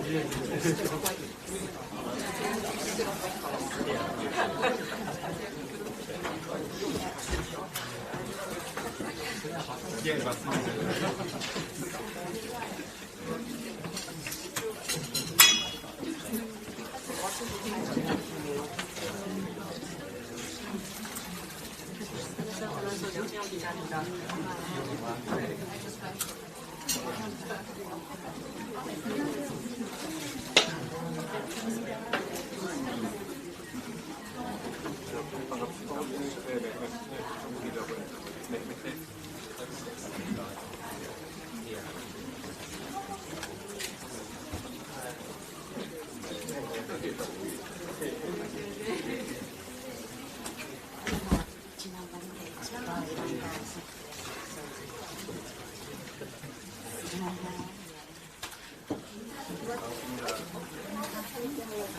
예, 맞습니다.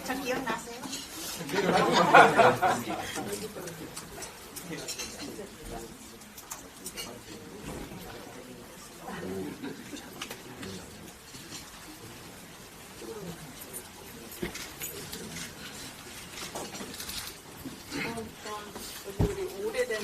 저 기억나세요? 우리 오래된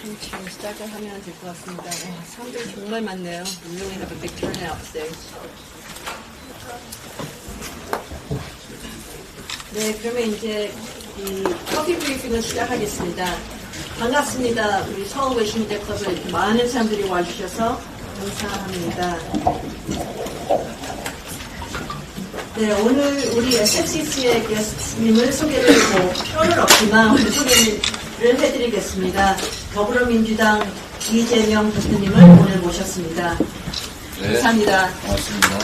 그러니까 시작을 하면 될 것 같습니다. 와, 사람들이 정말 많네요. We really have a big turnout today. 네, 그러면 이제 이 커피 브리핑을 시작하겠습니다. 반갑습니다. 우리 서울 외신기자클럽에 이렇게 많은 사람들이 와주셔서 감사합니다. 네, 오늘 우리 SFCC의 게스트님을 소개를 뭐 필요는 없지만 오늘 소개를 해드리겠습니다. 더불어민주당 이재명 대표님을 오늘 모셨습니다. 네, 감사합니다. 고맙습니다.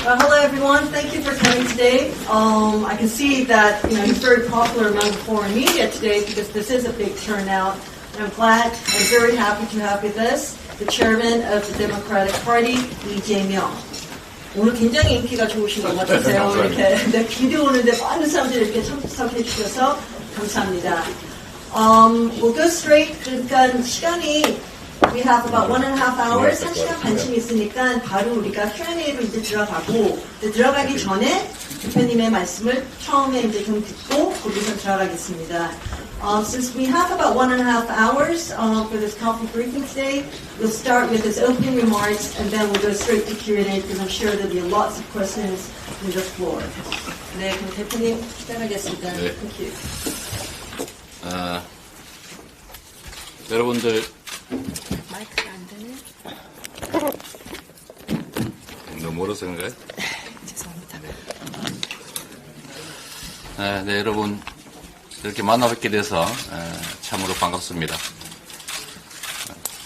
Hello everyone, thank you for coming today. I can see that he's very popular among the foreign media today because this is a big turnout. And I'm glad and very happy to have with us the chairman of the Democratic Party, 이재명. 오늘 굉장히 인기가 좋으신 것 같으세요. 이렇게 네, 비디오 오는데 많은 사람들이 이렇게 참석해 주셔서 감사합니다. We'll go straight. 그러니까 시간이 we have about 1.5 hours, 1시간 반쯤 있으니까 바로 우리가 Q&A로 이제 들어가고 들어가기 전에 대표님의 말씀을 처음에 이제 좀 듣고 거기서 들어가겠습니다. Since we have about 1.5 hours for this coffee briefing today, we'll start with his opening remarks and then we'll go straight to Q&A because I'm sure there'll be lots of questions from the floor. 네, 그럼 대표님 시작하겠습니다. 네. Thank you. 여러분들 마이크가 안 되네. 너무 멀어서 그런가요? 죄송합니다. 네, 여러분 이렇게 만나 뵙게 돼서 참으로 반갑습니다.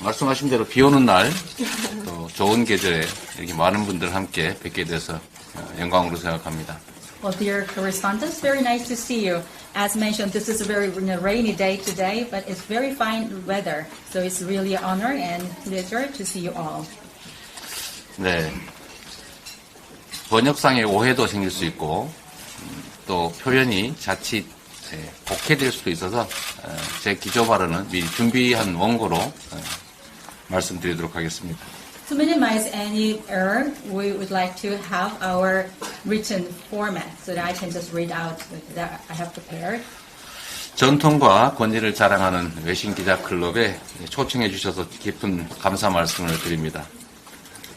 말씀하신 대로 비 오는 날, 또 좋은 계절에 이렇게 많은 분들 함께 뵙게 돼서 영광으로 생각합니다. Well, dear correspondents, very nice to see you. As mentioned, this is a very rainy day today, but it's very fine weather. So it's really an honor and pleasure to see you all. 네, 번역상의 오해도 생길 수 있고 또 표현이 자칫 복해될 수도 있어서 제 기조 발언은 미리 준비한 원고로 말씀드리도록 하겠습니다. To minimize any error, we would like to have our written format so that I can just read out that I have prepared. 전통과 권위를 자랑하는 외신기자클럽에 초청해 주셔서 깊은 감사 말씀을 드립니다.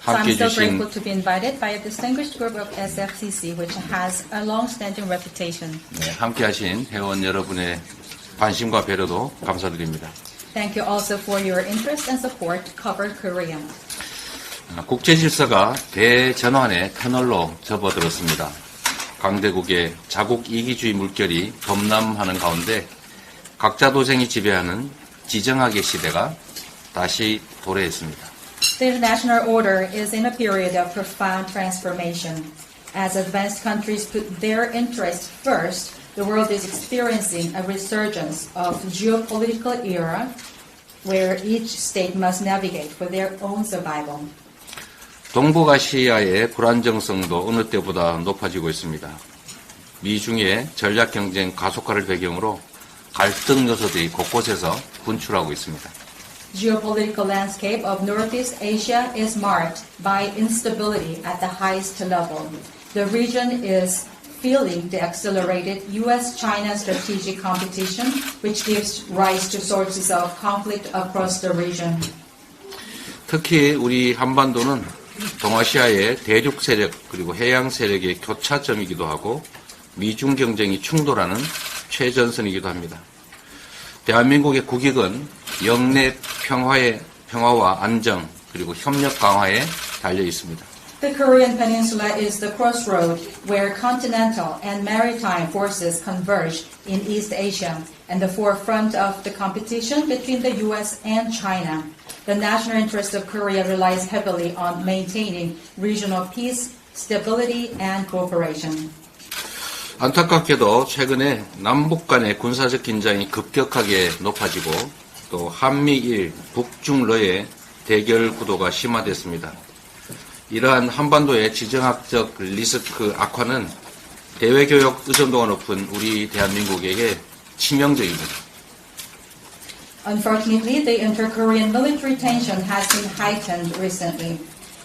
So I'm 함께 so 해주신 grateful to be invited by a distinguished group of SFCC, which has a long-standing reputation. 함께하신 회원 여러분의 관심과 배려도 감사드립니다. Thank you also for your interest and support to cover Korea. 국제 질서가 대전환의 터널로 접어들었습니다. 강대국의 자국 이기주의 물결이 범람하는 가운데 각자 도생이 지배하는 지정학의 시대가 다시 도래했습니다. The international order is in a period of profound transformation. As advanced countries put their interests first, the world is experiencing a resurgence of geopolitical era where each state must navigate for their own survival. 동북아시아의 불안정성도 어느 때보다 높아지고 있습니다. 미중의 전략 경쟁 가속화를 배경으로 갈등 요소들이 곳곳에서 분출하고 있습니다. Geopolitical landscape of Northeast Asia is marked by instability at the highest level. The region is feeling the accelerated U.S.-China strategic competition, which gives rise to sources of conflict across the region. 특히 우리 한반도는 동아시아의 대륙 세력 그리고 해양 세력의 교차점이기도 하고 미중 경쟁이 충돌하는 최전선이기도 합니다. 대한민국의 국익은 영내 평화와 안정 그리고 협력 강화에 달려 있습니다. The Korean Peninsula is the crossroad where continental and maritime forces converge in East Asia and the forefront of the competition between the U.S. and China. The national interest of Korea relies heavily on maintaining regional peace, stability, and cooperation. 안타깝게도 최근에 남북 간의 군사적 긴장이 급격하게 높아지고 또 한미일, 북중러의 대결 구도가 심화됐습니다. 이러한 한반도의 지정학적 리스크 악화는 대외교역 의존도가 높은 우리 대한민국에게 치명적입니다. Unfortunately, the inter-Korean military tension has been heightened recently,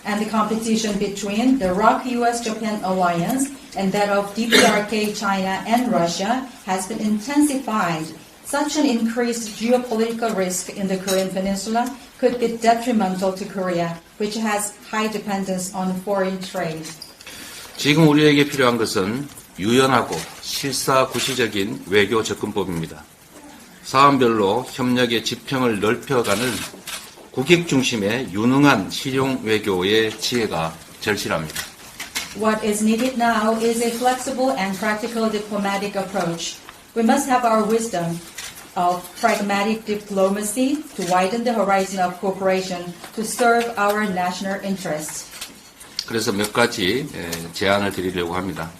and the competition between the ROK-US-Japan alliance and that of DPRK, China, and Russia has been intensified. Such an increased geopolitical risk in the Korean Peninsula could be detrimental to Korea, which has high dependence on foreign trade. 지금 우리에게 필요한 것은 유연하고 실사구시적인 외교 접근법입니다. 사안별로 협력의 지평을 넓혀가는 국익 중심의 유능한 실용 외교의 지혜가 절실합니다. What is needed now is a flexible and practical diplomatic approach. We must have our wisdom of pragmatic diplomacy to widen the horizon of cooperation to serve our national interests. 그래서 몇 가지 제안을 드리려고 합니다.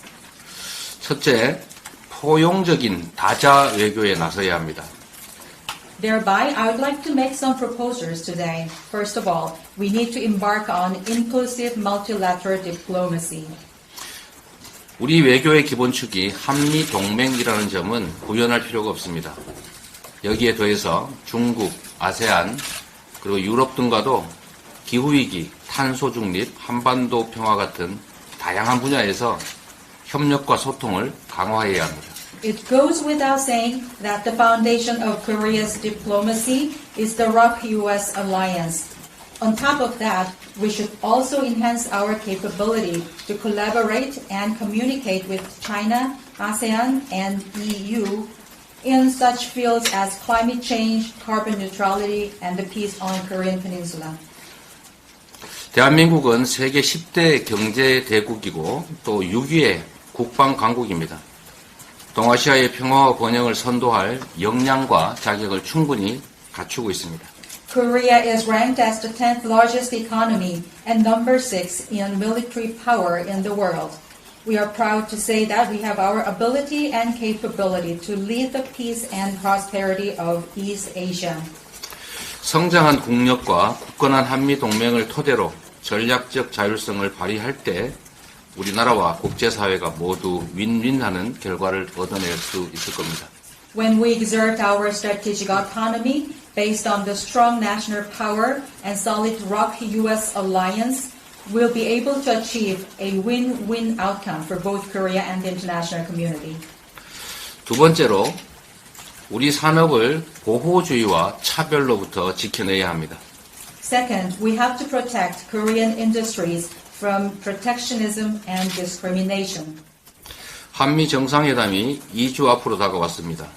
첫째, 포용적인 다자 외교에 나서야 합니다. Thereby, I would like to make some proposals today. First of all, we need to embark on inclusive multilateral diplomacy. 우리 외교의 기본축이 한미동맹이라는 점은 부연할 필요가 없습니다. 여기에 더해서 중국, 아세안, 그리고 유럽 등과도 기후위기, 탄소 중립, 한반도 평화 같은 다양한 분야에서 협력과 소통을 강화해야 합니다. It goes without saying that the foundation of Korea's diplomacy is the ROK-US alliance. On top of that, we should also enhance our capability to collaborate and communicate with China, ASEAN, and EU in such fields as climate change, carbon neutrality, and the peace on Korean Peninsula. 대한민국은 세계 10대 경제 대국이고 또 6위의 국방 강국입니다. 동아시아의 평화와 번영을 선도할 역량과 자격을 충분히 갖추고 있습니다. Korea is ranked as the 10th largest economy and number 6 in military power in the world. We are proud to say that we have our ability and capability to lead the peace and prosperity of East Asia. 성장한 국력과 굳건한 한미 동맹을 토대로 전략적 자율성을 발휘할 때 우리나라와 국제사회가 모두 윈윈하는 결과를 얻어낼 수 있을 겁니다. When we exert our strategic autonomy based on the strong national power and solid ROK-US alliance, we'll be able to achieve a win-win outcome for both Korea and the international community. 두 번째로 우리 산업을 보호주의와 차별로부터 지켜내야 합니다. Second, we have to protect Korean industries from protectionism and discrimination. 한미 정상회담이 2주 앞으로 다가왔습니다.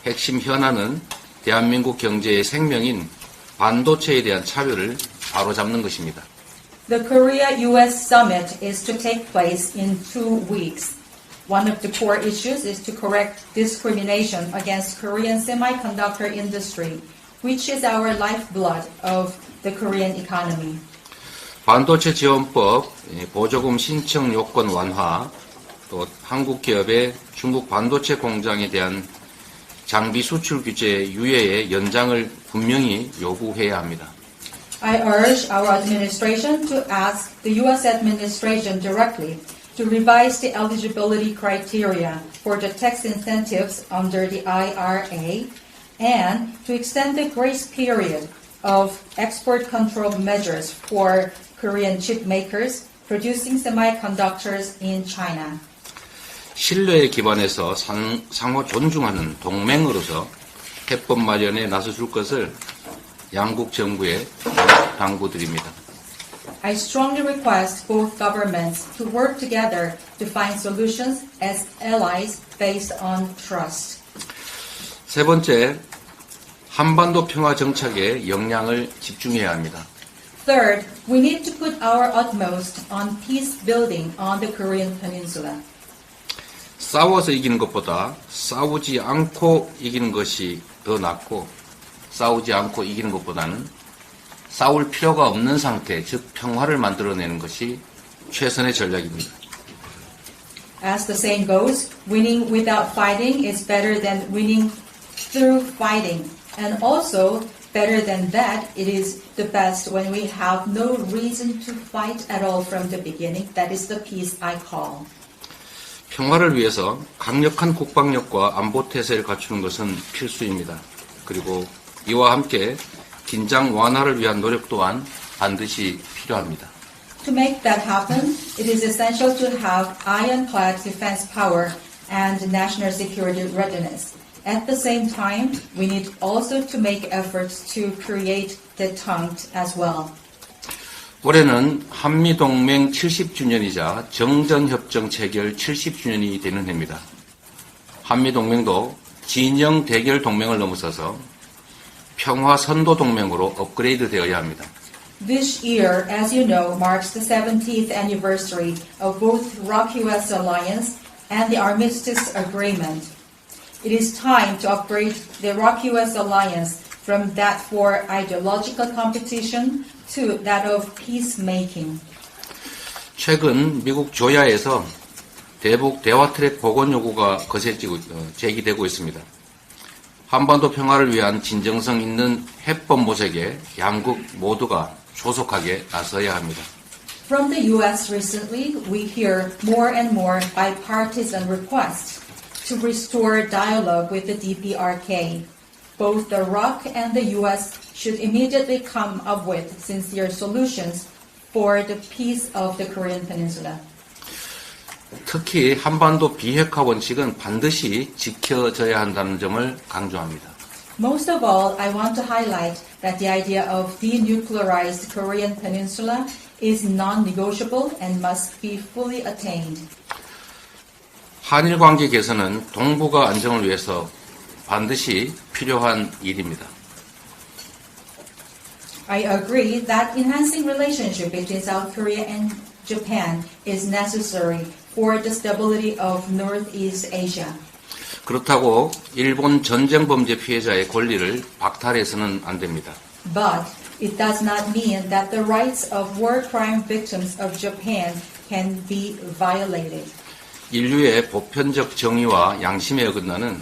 핵심 현안은 대한민국 경제의 생명인 반도체에 대한 차별을 바로잡는 것입니다. The Korea-US summit is to take place in 2 weeks. One of the core issues is to correct discrimination against Korean semiconductor industry, which is our lifeblood of the Korean economy. 반도체 지원법, 보조금 신청 요건 완화, 또 한국 기업의 중국 반도체 공장에 대한 장비 수출 규제 유예의 연장을 분명히 요구해야 합니다. I urge our administration to ask the U.S. administration directly to revise the eligibility criteria for the tax incentives under the IRA and to extend the grace period of export control measures for Korean chip makers producing semiconductors in China. 신뢰에 기반해서 상호 존중하는 동맹으로서 해법 마련에 나서줄 것을 양국 정부에 당부드립니다. I strongly request both governments to work together to find solutions as allies based on trust. 세 번째, 한반도 평화 정착에 역량을 집중해야 합니다. Third, we need to put our utmost on peace building on the Korean Peninsula. 싸워서 이기는 것보다 싸우지 않고 이기는 것이 더 낫고 싸우지 않고 이기는 것보다는 싸울 필요가 없는 상태, 즉 평화를 만들어내는 것이 최선의 전략입니다. As the saying goes, winning without fighting is better than winning through fighting. And also, better than that, it is the best when we have no reason to fight at all from the beginning. That is the peace I call. 평화를 위해서 강력한 국방력과 안보 태세를 갖추는 것은 필수입니다. 그리고 이와 함께 긴장 완화를 위한 노력 또한 반드시 필요합니다. To make that happen, it is essential to have ironclad defense power and national security readiness. At the same time, we need also to make efforts to create detente as well. 올해는 한미동맹 70주년이자 정전협정 체결 70주년이 되는 해입니다. 한미동맹도 진영 대결 동맹을 넘어서서 평화 선도 동맹으로 업그레이드 되어야 합니다. This year, as you know, marks the 70th anniversary of both ROK-US alliance and the Armistice Agreement. It is time to upgrade the ROK-US alliance from that for ideological competition to that of peacemaking. 최근 미국 조야에서 대북 대화 트랙 복원 요구가 제기되고 있습니다. 한반도 평화를 위한 진정성 있는 해법 모색에 양국 모두가 조속하게 나서야 합니다. From the U.S. recently, we hear more and more bipartisan requests to restore dialogue with the DPRK. Both the ROK and the U.S. should immediately come up with sincere solutions for the peace of the Korean Peninsula. 특히 한반도 비핵화 원칙은 반드시 지켜져야 한다는 점을 강조합니다. Most of all, I want to highlight that the idea of denuclearized Korean Peninsula is non-negotiable and must be fully attained. 한일 관계 개선은 동북아 안정을 위해서 반드시 필요한 일입니다. I agree that enhancing relationship between South Korea and Japan is necessary for the stability of Northeast Asia. 그렇다고 일본 전쟁 범죄 피해자의 권리를 박탈해서는 안 됩니다. But it does not mean that the rights of war crime victims of Japan can be violated. 인류의 보편적 정의와 양심에 어긋나는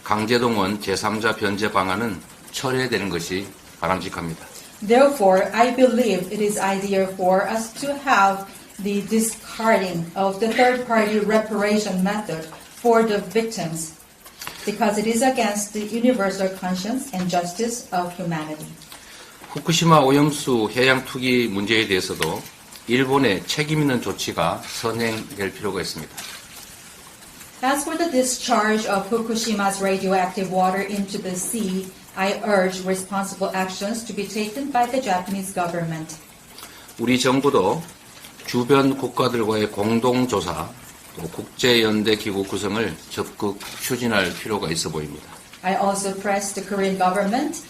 강제동원 제3자 변제 방안은 철회되는 것이 바람직합니다. Therefore, I believe it is ideal for us to have the discarding of the third-party reparation method for the victims, because it is against the universal conscience and justice of humanity. 후쿠시마 오염수 해양 투기 문제에 대해서도 일본의 책임 있는 조치가 선행될 필요가 있습니다. As for the discharge of Fukushima's radioactive water into the sea, I urge responsible actions to be taken by the Japanese government. 우리 정부도 주변 국가들과의 공동조사, 또 국제연대기구 구성을 적극 추진할 필요가 있어 보입니다. I also press the Korean government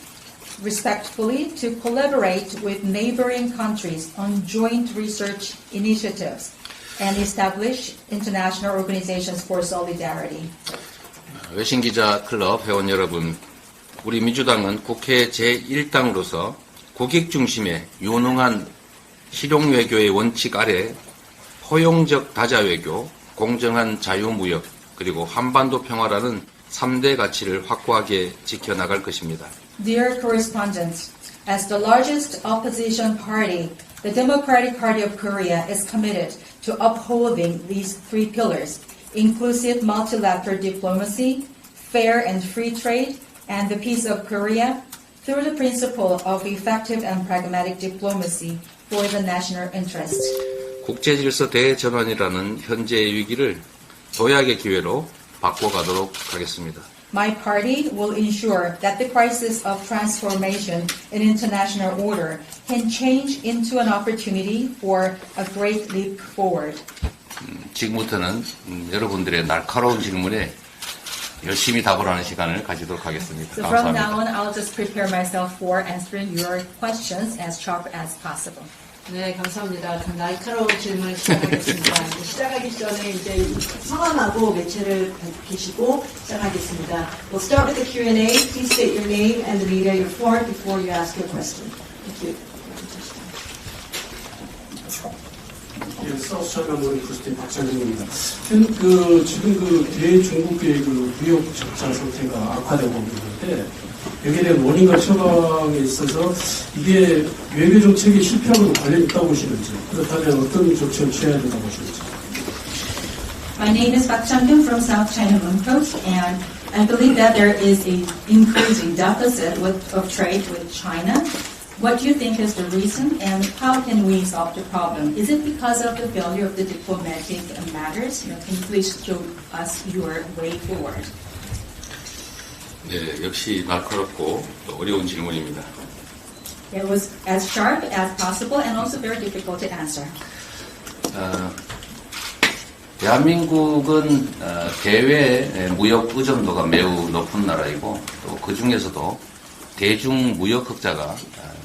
respectfully to collaborate with neighboring countries on joint research initiatives and establish international organizations for solidarity. 외신기자클럽 회원 여러분, 우리 민주당은 국회 제1당으로서 국익 중심의 유능한 실용외교의 원칙 아래 포용적 다자외교, 공정한 자유무역, 그리고 한반도 평화라는 3대 가치를 확고하게 지켜나갈 것입니다. Dear correspondents, as the largest opposition party, the Democratic Party of Korea is committed to upholding these three pillars: inclusive multilateral diplomacy, fair and free trade, and the peace of Korea, through the principle of effective and pragmatic diplomacy for the national interest. 국제질서 대전환이라는 현재의 위기를 도약의 기회로 바꿔가도록 하겠습니다. My party will ensure that the crisis of transformation in international order can change into an opportunity for a great leap forward. 지금부터는 여러분들의 날카로운 질문에 열심히 답을 하는 시간을 가지도록 하겠습니다. So from 감사합니다. now on, I'll just prepare myself for answering your questions as sharp as possible. 네, 감사합니다. 그 날카로운 질문 시작하겠습니다. 시작하기 전에 이제 성함하고 매체를 밝히시고 시작하겠습니다. We'll start with the Q&A. Please state your name and the media you're for before you ask your question. Thank you. 예, 사우스차이나 프레스센터 박찬근입니다. 지금 대중국의 무역 적자 상태가 악화되고 있는데 여기에 대한 원인과 처방에 있어서 이게 외교 정책의 실패하고도 관련이 있다고 보시는지, 그렇다면 어떤 조치를 취해야 된다고 보시는지. My name is Park Chang-kyun from South China Mooncoast, and I believe that there is an increasing deficit of trade with China. What do you think is the reason, and how can we solve the problem? Is it because of the failure of the diplomatic matters? Can you please show us your way forward? 네, 역시 날카롭고 또 어려운 질문입니다. It was as sharp as possible and also very difficult to answer. 대한민국은 대외 무역 의존도가 매우 높은 나라이고 또 그 중에서도 대중 무역 흑자가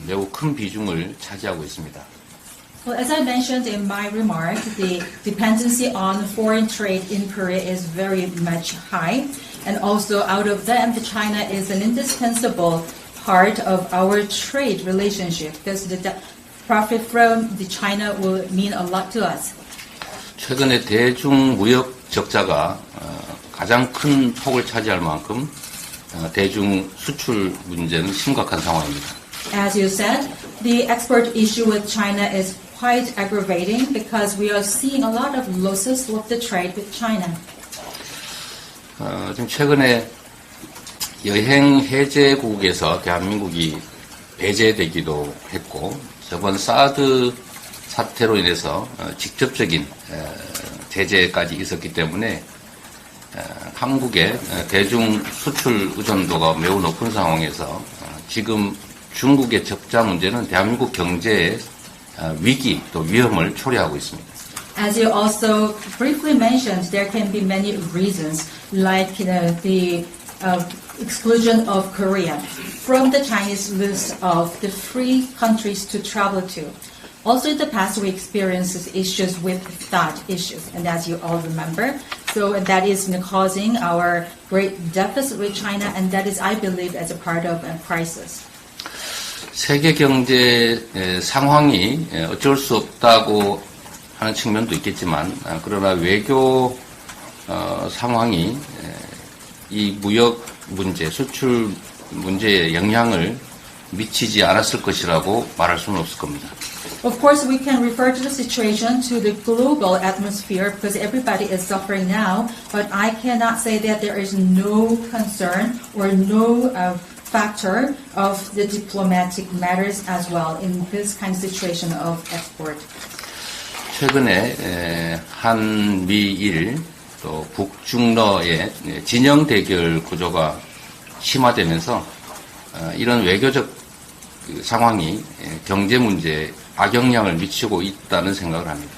매우 큰 비중을 차지하고 있습니다. Well, as I mentioned in my remark, the dependency on foreign trade in Korea is very much high, and also out of them, China is an indispensable part of our trade relationship because the profit from the China will mean a lot to us. 최근에 대중 무역 적자가 가장 큰 폭을 차지할 만큼 대중 수출 문제는 심각한 상황입니다. As you said, the export issue with China is quite aggravating because we are seeing a lot of losses of the trade with China. 지금 최근에 여행 해제국에서 대한민국이 배제되기도 했고 저번 사드 사태로 인해서 직접적인 제재까지 있었기 때문에 한국의 대중 수출 의존도가 매우 높은 상황에서 지금 중국의 적자 문제는 대한민국 경제의 위기 또 위험을 초래하고 있습니다. As you also briefly mentioned, there can be many reasons, like the exclusion of Korea from the Chinese list of the free countries to travel to. Also, in the past, we experienced issues with that issues, and as you all remember, so that is causing our great deficit with China, and that is, I believe, as a part of a crisis. 세계 경제 상황이 어쩔 수 없다고 하는 측면도 있겠지만, 그러나 외교 상황이 이 무역 문제, 수출 문제에 영향을 미치지 않았을 것이라고 말할 수는 없을 겁니다. Of course, we can refer to the situation to the global atmosphere because everybody is suffering now, but I cannot say that there is no concern or no factor of the diplomatic matters as well in this kind of situation of export. 최근에 한미일 또 북중러의 진영 대결 구조가 심화되면서 이런 외교적 상황이 경제 문제에 악영향을 미치고 있다는 생각을 합니다.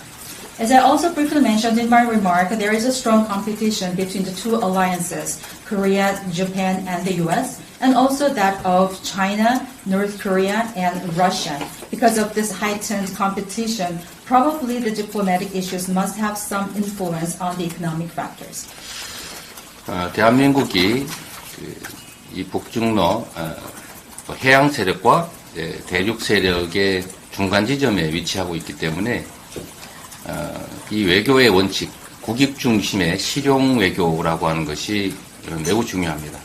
As I also briefly mentioned in my remark, there is a strong competition between the two alliances, Korea, Japan, and the US, and also that of China, North Korea, and Russia. Because of this heightened competition, probably the diplomatic issues must have some influence on the economic factors. 대한민국이 이 북중러 해양 세력과 대륙 세력의 중간 지점에 위치하고 있기 때문에 이 외교의 원칙, 국익 중심의 실용 외교라고 하는 것이 매우 중요합니다.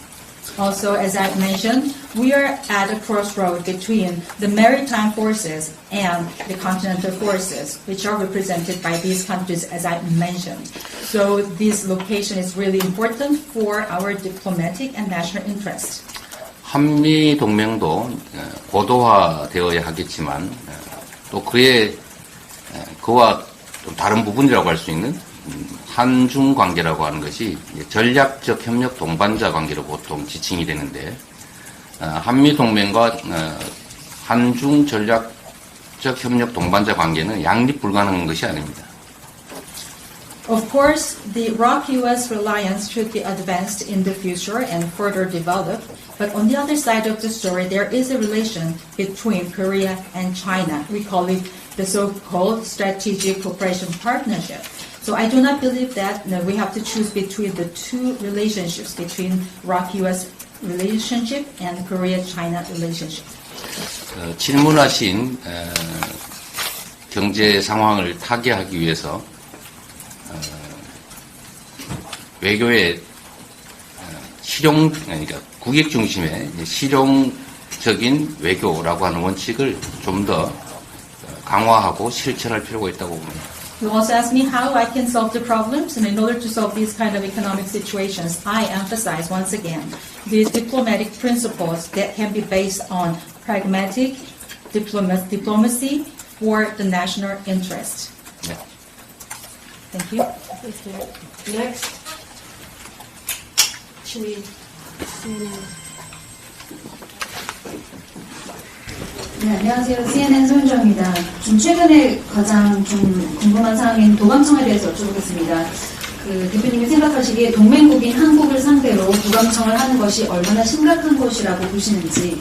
Also, as I mentioned, we are at a crossroad between the maritime forces and the continental forces, which are represented by these countries, as I mentioned. So this location is really important for our diplomatic and national interest. 한미 동맹도 고도화되어야 하겠지만 또 그와 좀 다른 부분이라고 할 수 있는 한중 관계라고 하는 것이 전략적 협력 동반자 관계로 보통 지칭이 되는데 한미 동맹과 한중 전략적 협력 동반자 관계는 양립 불가능한 것이 아닙니다. Of course, the ROK-US reliance should be advanced in the future and further developed. But on the other side of the story, there is a relation between Korea and China. We call it the so-called strategic cooperation partnership. So I do not believe that we have to choose between the two relationships, between ROK-US relationship and Korea-China relationship. 질문하신 경제 상황을 타개하기 위해서 외교의 그러니까 국익 중심의 실용적인 외교라고 하는 원칙을 좀 더 강화하고 실천할 필요가 있다고 봅니다. You also asked me how I can solve the problems, and in order to solve these kind of economic situations, I emphasize once again these diplomatic principles that can be based on pragmatic diplomacy for the national interest. 네. Thank you. Next. Should we see? 네, 안녕하세요. CNN 손정입니다. 좀 최근에 가장 좀 궁금한 사항인 도감청에 대해서 여쭤보겠습니다. 대표님이 생각하시기에 동맹국인 한국을 상대로 도감청을 하는 것이 얼마나 심각한 것이라고 보시는지,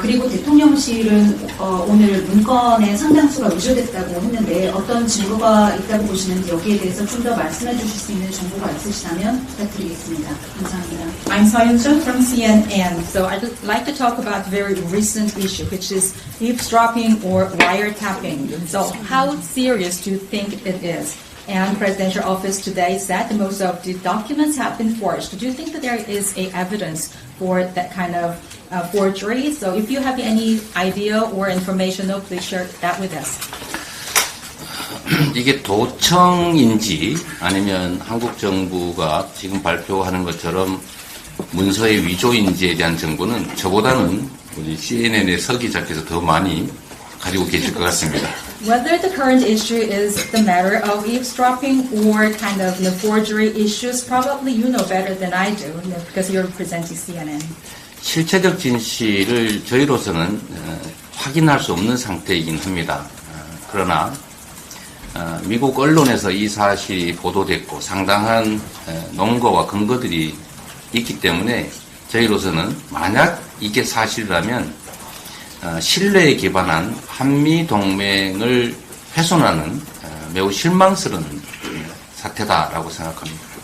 그리고 대통령실은 오늘 문건에 상당수가 의존됐다고 했는데 어떤 증거가 있다고 보시는지 여기에 대해서 좀 더 말씀해 주실 수 있는 정보가 있으시다면 부탁드리겠습니다. 감사합니다. I'm Soyeon from CNN. So I'd like to talk about a very recent issue, which is eavesdropping or wiretapping. So how serious do you think it is? And Presidential Office today said that most of the documents have been forged. Do you think that there is evidence for that kind of forgery? So if you have any idea or information, please share that with us. 이게 도청인지 아니면 한국 정부가 지금 발표하는 것처럼 문서의 위조인지에 대한 정보는 저보다는 우리 CNN의 서 기자께서 더 많이 가지고 계실 것 같습니다. Whether the current issue is the matter of eavesdropping or kind of forgery issues, probably you know better than I do, because you're representing CNN. 실체적 진실을 저희로서는 확인할 수 없는 상태이긴 합니다. 그러나 미국 언론에서 이 사실이 보도됐고 상당한 논거와 근거들이 있기 때문에 저희로서는 만약 이게 사실이라면 신뢰에 기반한 한미 동맹을 훼손하는 매우 실망스러운 사태다라고 생각합니다.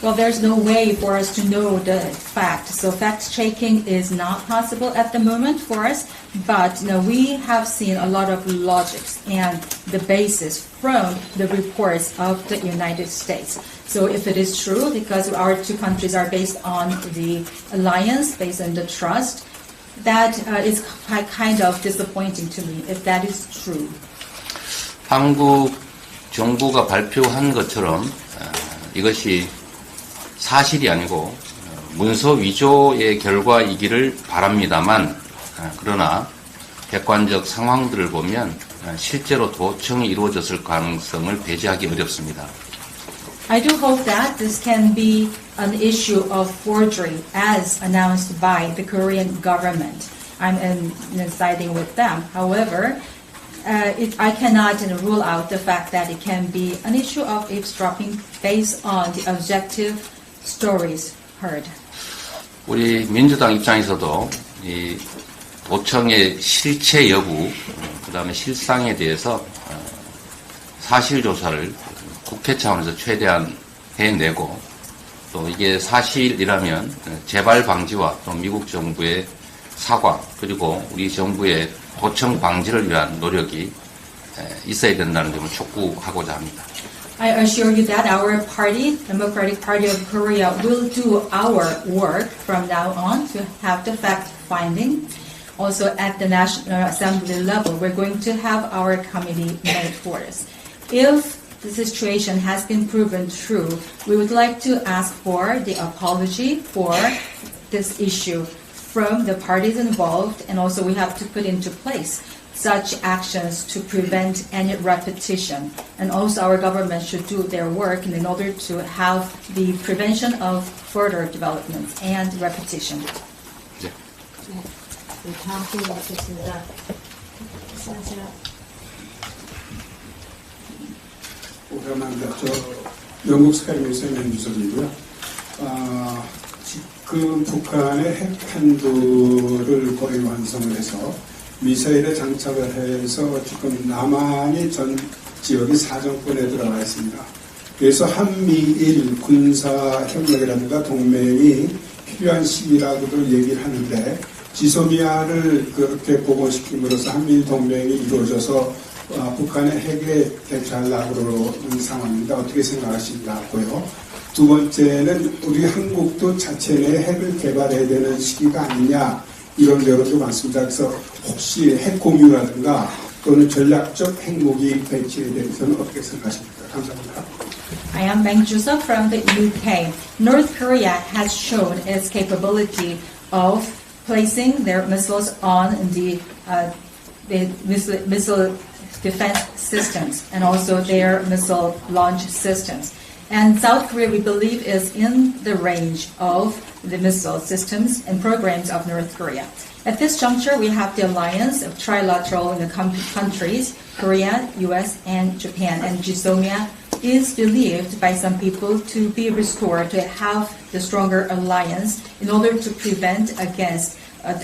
Well, there's no way for us to know the fact. So fact-checking is not possible at the moment for us. But we have seen a lot of logics and the basis from the reports of the United States. So if it is true, because our two countries are based on the alliance, based on the trust, that is kind of disappointing to me, if that is true. 한국 정부가 발표한 것처럼 이것이 사실이 아니고 문서 위조의 결과이기를 바랍니다만 그러나 객관적 상황들을 보면 실제로 도청이 이루어졌을 가능성을 배제하기 어렵습니다. I do hope that this can be an issue of forgery as announced by the Korean government. I'm siding with them. However, I cannot rule out the fact that it can be an issue of eavesdropping based on the objective stories heard. 우리 민주당 입장에서도 이 도청의 실체 여부, 그다음에 실상에 대해서 사실 조사를 국회 차원에서 최대한 해내고 또 이게 사실이라면 재발 방지와 또 미국 정부의 사과 그리고 우리 정부의 도청 방지를 위한 노력이 있어야 된다는 점을 촉구하고자 합니다. I assure you that our party, Democratic Party of Korea, will do our work from now on to have the fact-finding. Also at the National Assembly level, we're going to have our committee made for us. If the situation has been proven true, we would like to ask for the apology for this issue from the parties involved, and also we have to put into place such actions to prevent any repetition. And also our government should do their work in order to have the prevention of further developments and repetition. 네, 다음 질문 받겠습니다. 말씀하세요. 오랜만입니다. 영국 스카이뉴스의 맨주석이고요. 지금 북한의 핵탄두를 거의 완성을 해서 미사일에 장착을 해서 지금 남한이 전 지역이 사정권에 들어가 있습니다. 그래서 한미일 군사협력이라든가 동맹이 필요한 시기라고도 얘기를 하는데 지소미아를 그렇게 복원시킴으로써 한미일 동맹이 이루어져서 북한의 핵에 대처하려고 그러는 상황입니다. 어떻게 생각하시냐고요. 두 번째는 우리 한국도 자체 내 핵을 개발해야 되는 시기가 아니냐 이런 여론도 많습니다. 그래서 혹시 핵 공유라든가 또는 전략적 핵무기 배치에 대해서는 어떻게 생각하십니까? 감사합니다. I am Meng Jusuk from the UK. North Korea has shown its capability of placing their missiles on the missile defense systems and also their missile launch systems. And South Korea, we believe, is in the range of the missile systems and programs of North Korea. At this juncture, we have the alliance of trilateral countries, Korea, US, and Japan. And GSOMIA is believed by some people to be restored, to have the stronger alliance in order to prevent against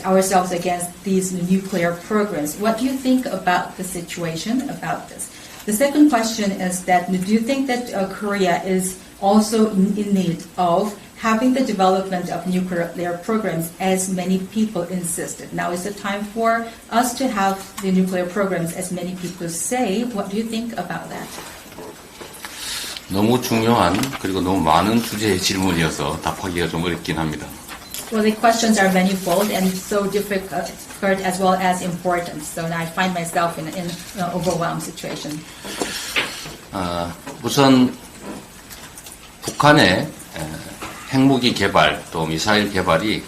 ourselves against these nuclear programs. What do you think about the situation about this? The second question is that do you think that Korea is also in need of having the development of nuclear programs as many people insisted? Now is the time for us to have the nuclear programs as many people say. What do you think about that? 너무 중요한 그리고 너무 많은 주제의 질문이어서 답하기가 좀 어렵긴 합니다. Well, the questions are manifold and so difficult as well as important. So I find myself in an overwhelmed situation. 우선 북한의 핵무기 개발 또 미사일 개발이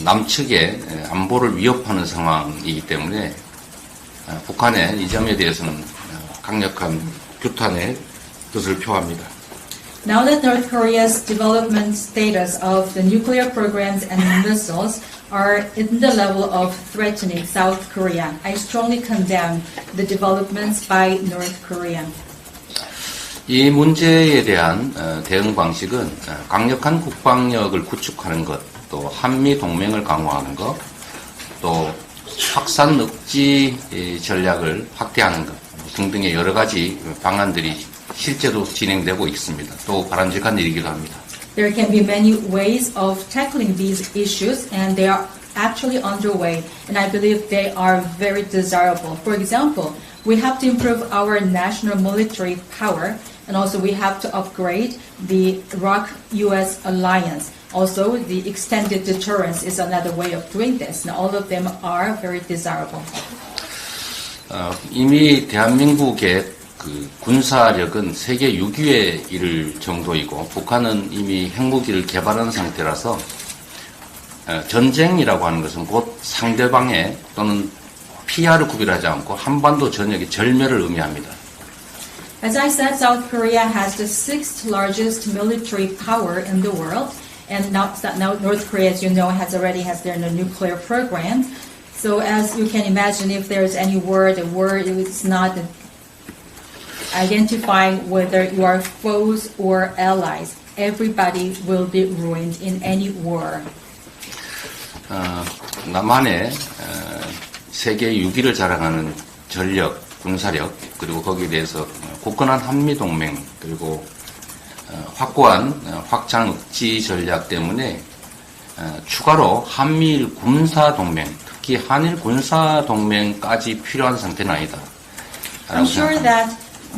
남측의 안보를 위협하는 상황이기 때문에 북한의 이 점에 대해서는 강력한 규탄의 뜻을 표합니다. Now that North Korea's development status of the nuclear programs and missiles are in the level of threatening South Korea, I strongly condemn the developments by North Korea. 이 문제에 대한 대응 방식은 강력한 국방력을 구축하는 것, 또 한미 동맹을 강화하는 것, 또 확산 억지 전략을 확대하는 것 등등의 여러 가지 방안들이 실제로 진행되고 있습니다. 또 바람직한 일이기도 합니다. There can be many ways of tackling these issues, and they are actually underway, and I believe they are very desirable. For example, we have to improve our national military power, and also we have to upgrade the ROK-US alliance. Also, the extended deterrence is another way of doing this, and all of them are very desirable. 이미 대한민국의 군사력은 세계 6위에 이를 정도이고 북한은 이미 핵무기를 개발한 상태라서 전쟁이라고 하는 것은 곧 상대방의 또는 피하를 구별하지 않고 한반도 전역의 절멸을 의미합니다. As I said, South Korea has the sixth largest military power in the world, and now North Korea, as you know, already has their nuclear program. So as you can imagine, if there's any word, a word is not identifying whether you are foes or allies. Everybody will be ruined in any war. 남한의 세계 6위를 자랑하는 전력, 군사력, 그리고 거기에 대해서 굳건한 한미동맹, 그리고 확고한 확장 억지 전략 때문에 추가로 한미일 군사동맹, 특히 한일 군사동맹까지 필요한 상태는 아니다. I'm sure that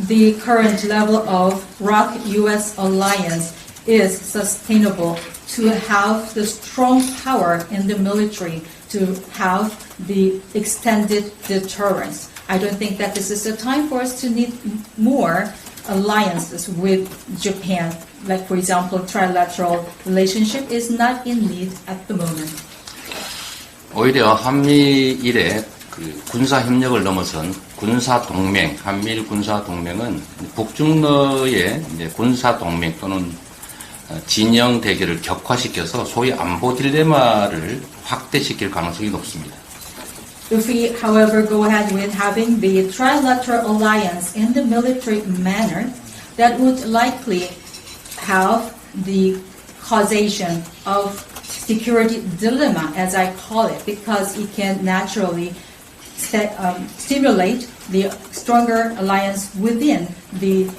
the current level of ROK-US alliance is sustainable, to have the strong power in the military, to have the extended deterrence. I don't think that this is a time for us to need more alliances with Japan. Like, for example, trilateral relationship is not in need at the moment. 오히려 한미일의 그 군사 협력을 넘어선 군사 동맹, 한미일 군사 동맹은 북중러의 이제 군사 동맹 또는 진영 대결을 격화시켜서 소위 안보 딜레마를 확대시킬 가능성이 높습니다. If we, however, go ahead with having the trilateral alliance in the military manner, that would likely have the causation of security dilemma, as I call it, because it can naturally stimulate the stronger alliance within the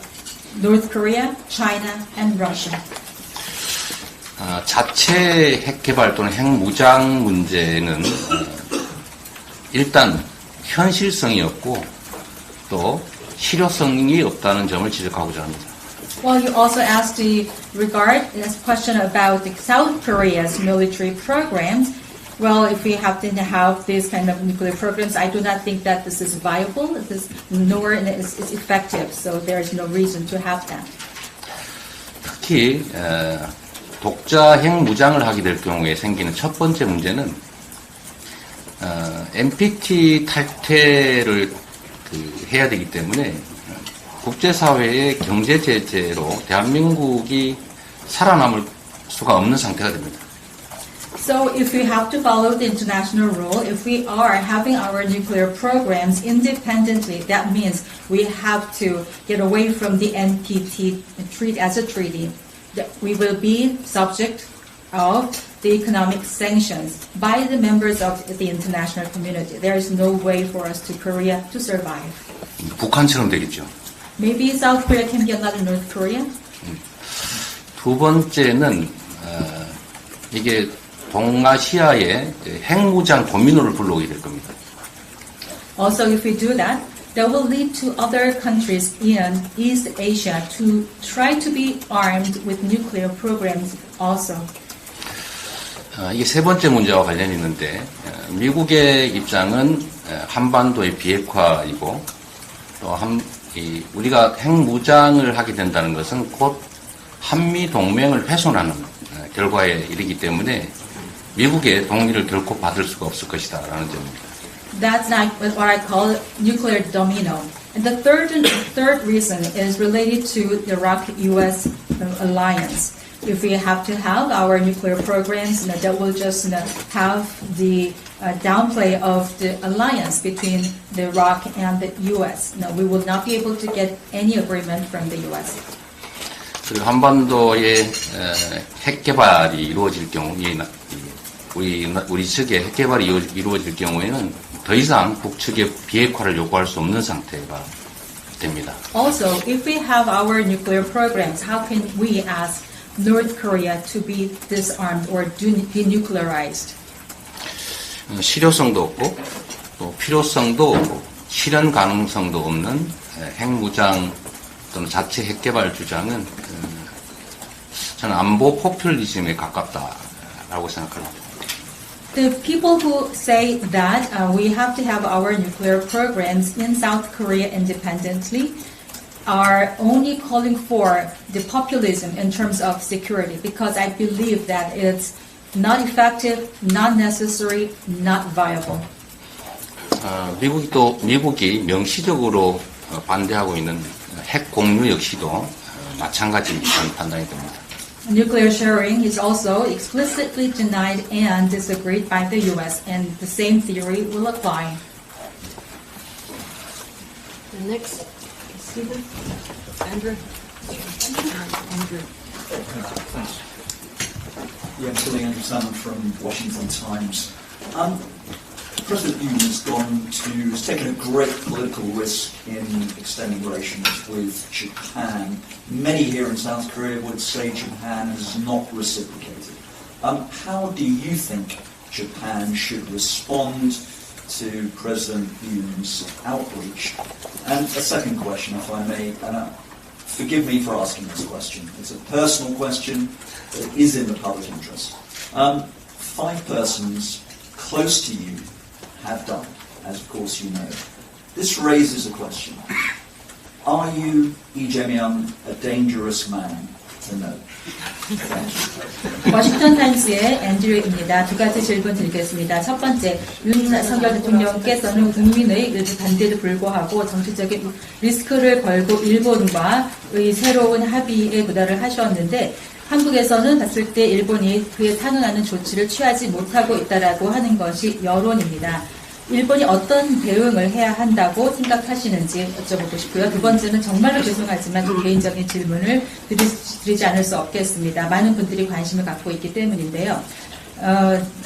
North Korea, China, and Russia. 자체 핵개발 또는 핵무장 문제는 일단 현실성이 없고 또 실효성이 없다는 점을 지적하고자 합니다. Well, you also asked this question about the South Korea's military programs. Well, if we happen to have these kind of nuclear programs, I do not think that this is viable, nor is it effective. So there is no reason to have that. 특히 독자 핵무장을 하게 될 경우에 생기는 첫 번째 문제는 NPT 탈퇴를 해야 되기 때문에 국제사회의 경제 제재로 대한민국이 살아남을 수가 없는 상태가 됩니다. So if we have to follow the international rule, if we are having our nuclear programs independently, that means we have to get away from the NPT treaty as a treaty. We will be subject of the economic sanctions by the members of the international community. There is no way for us to Korea to survive. 북한처럼 되겠죠. Maybe South Korea can be another North Korea. 두 번째는 이게 동아시아의 핵무장 도미노를 불러오게 될 겁니다. Also, if we do that, that will lead to other countries in East Asia to try to be armed with nuclear programs also. 이게 세 번째 문제와 관련이 있는데 미국의 입장은 한반도의 비핵화이고 또 우리가 핵무장을 하게 된다는 것은 곧 한미 동맹을 훼손하는 결과에 이르기 때문에 미국의 동의를 결코 받을 수가 없을 것이다라는 점입니다. That's not what I call nuclear domino. And the third reason is related to the ROK-US alliance. If we have to have our nuclear programs, that will just have the downplay of the alliance between the ROK and the US. No, we will not be able to get any agreement from the US. 그리고 한반도의 핵 개발이 이루어질 경우, 우리 측의 핵 개발이 이루어질 경우에는 더 이상 북측의 비핵화를 요구할 수 없는 상태가 됩니다. Also, if we have our nuclear programs, how can we ask North Korea to be disarmed or denuclearized? 실효성도 없고 또 필요성도 없고 실현 가능성도 없는 핵무장 또는 자체 핵개발 주장은 저는 안보 포퓰리즘에 가깝다라고 생각합니다. The people who say that we have to have our nuclear programs in South Korea independently are only calling for the populism in terms of security, because I believe that it's not effective, not necessary, not viable. 미국이 명시적으로 반대하고 있는 핵 공유 역시도 마찬가지 판단이 됩니다. Nuclear sharing is also explicitly denied and disagreed by the U.S., and the same theory will apply. The next, Stephen, Andrew. Andrew. Thanks. Yeah, I'm Andrew Salmon from Washington Times. President Yoon has taken a great political risk in extending relations with Japan. Many here in South Korea would say Japan has not reciprocated. How do you think Japan should respond to President Yoon's outreach? And a second question, if I may, and forgive me for asking this question. It's a personal question, but it is in the public interest. 5 persons close to you have died, as of course you know. This raises a question. Are you, Lee Jae-myung, a dangerous man to know? 워싱턴 타임스의 앤드류입니다. 2가지 질문 드리겠습니다. 첫 번째, 윤석열 대통령께서는 국민의 일부 반대에도 불구하고 정치적인 리스크를 걸고 일본과의 새로운 합의에 무달을 하셨는데 한국에서는 봤을 때 일본이 그에 상응하는 조치를 취하지 못하고 있다라고 하는 것이 여론입니다. 일본이 어떤 대응을 해야 한다고 생각하시는지 여쭤보고 싶고요. 두 번째는 정말로 죄송하지만 좀 개인적인 질문을 드리지 않을 수 없겠습니다. 많은 분들이 관심을 갖고 있기 때문인데요.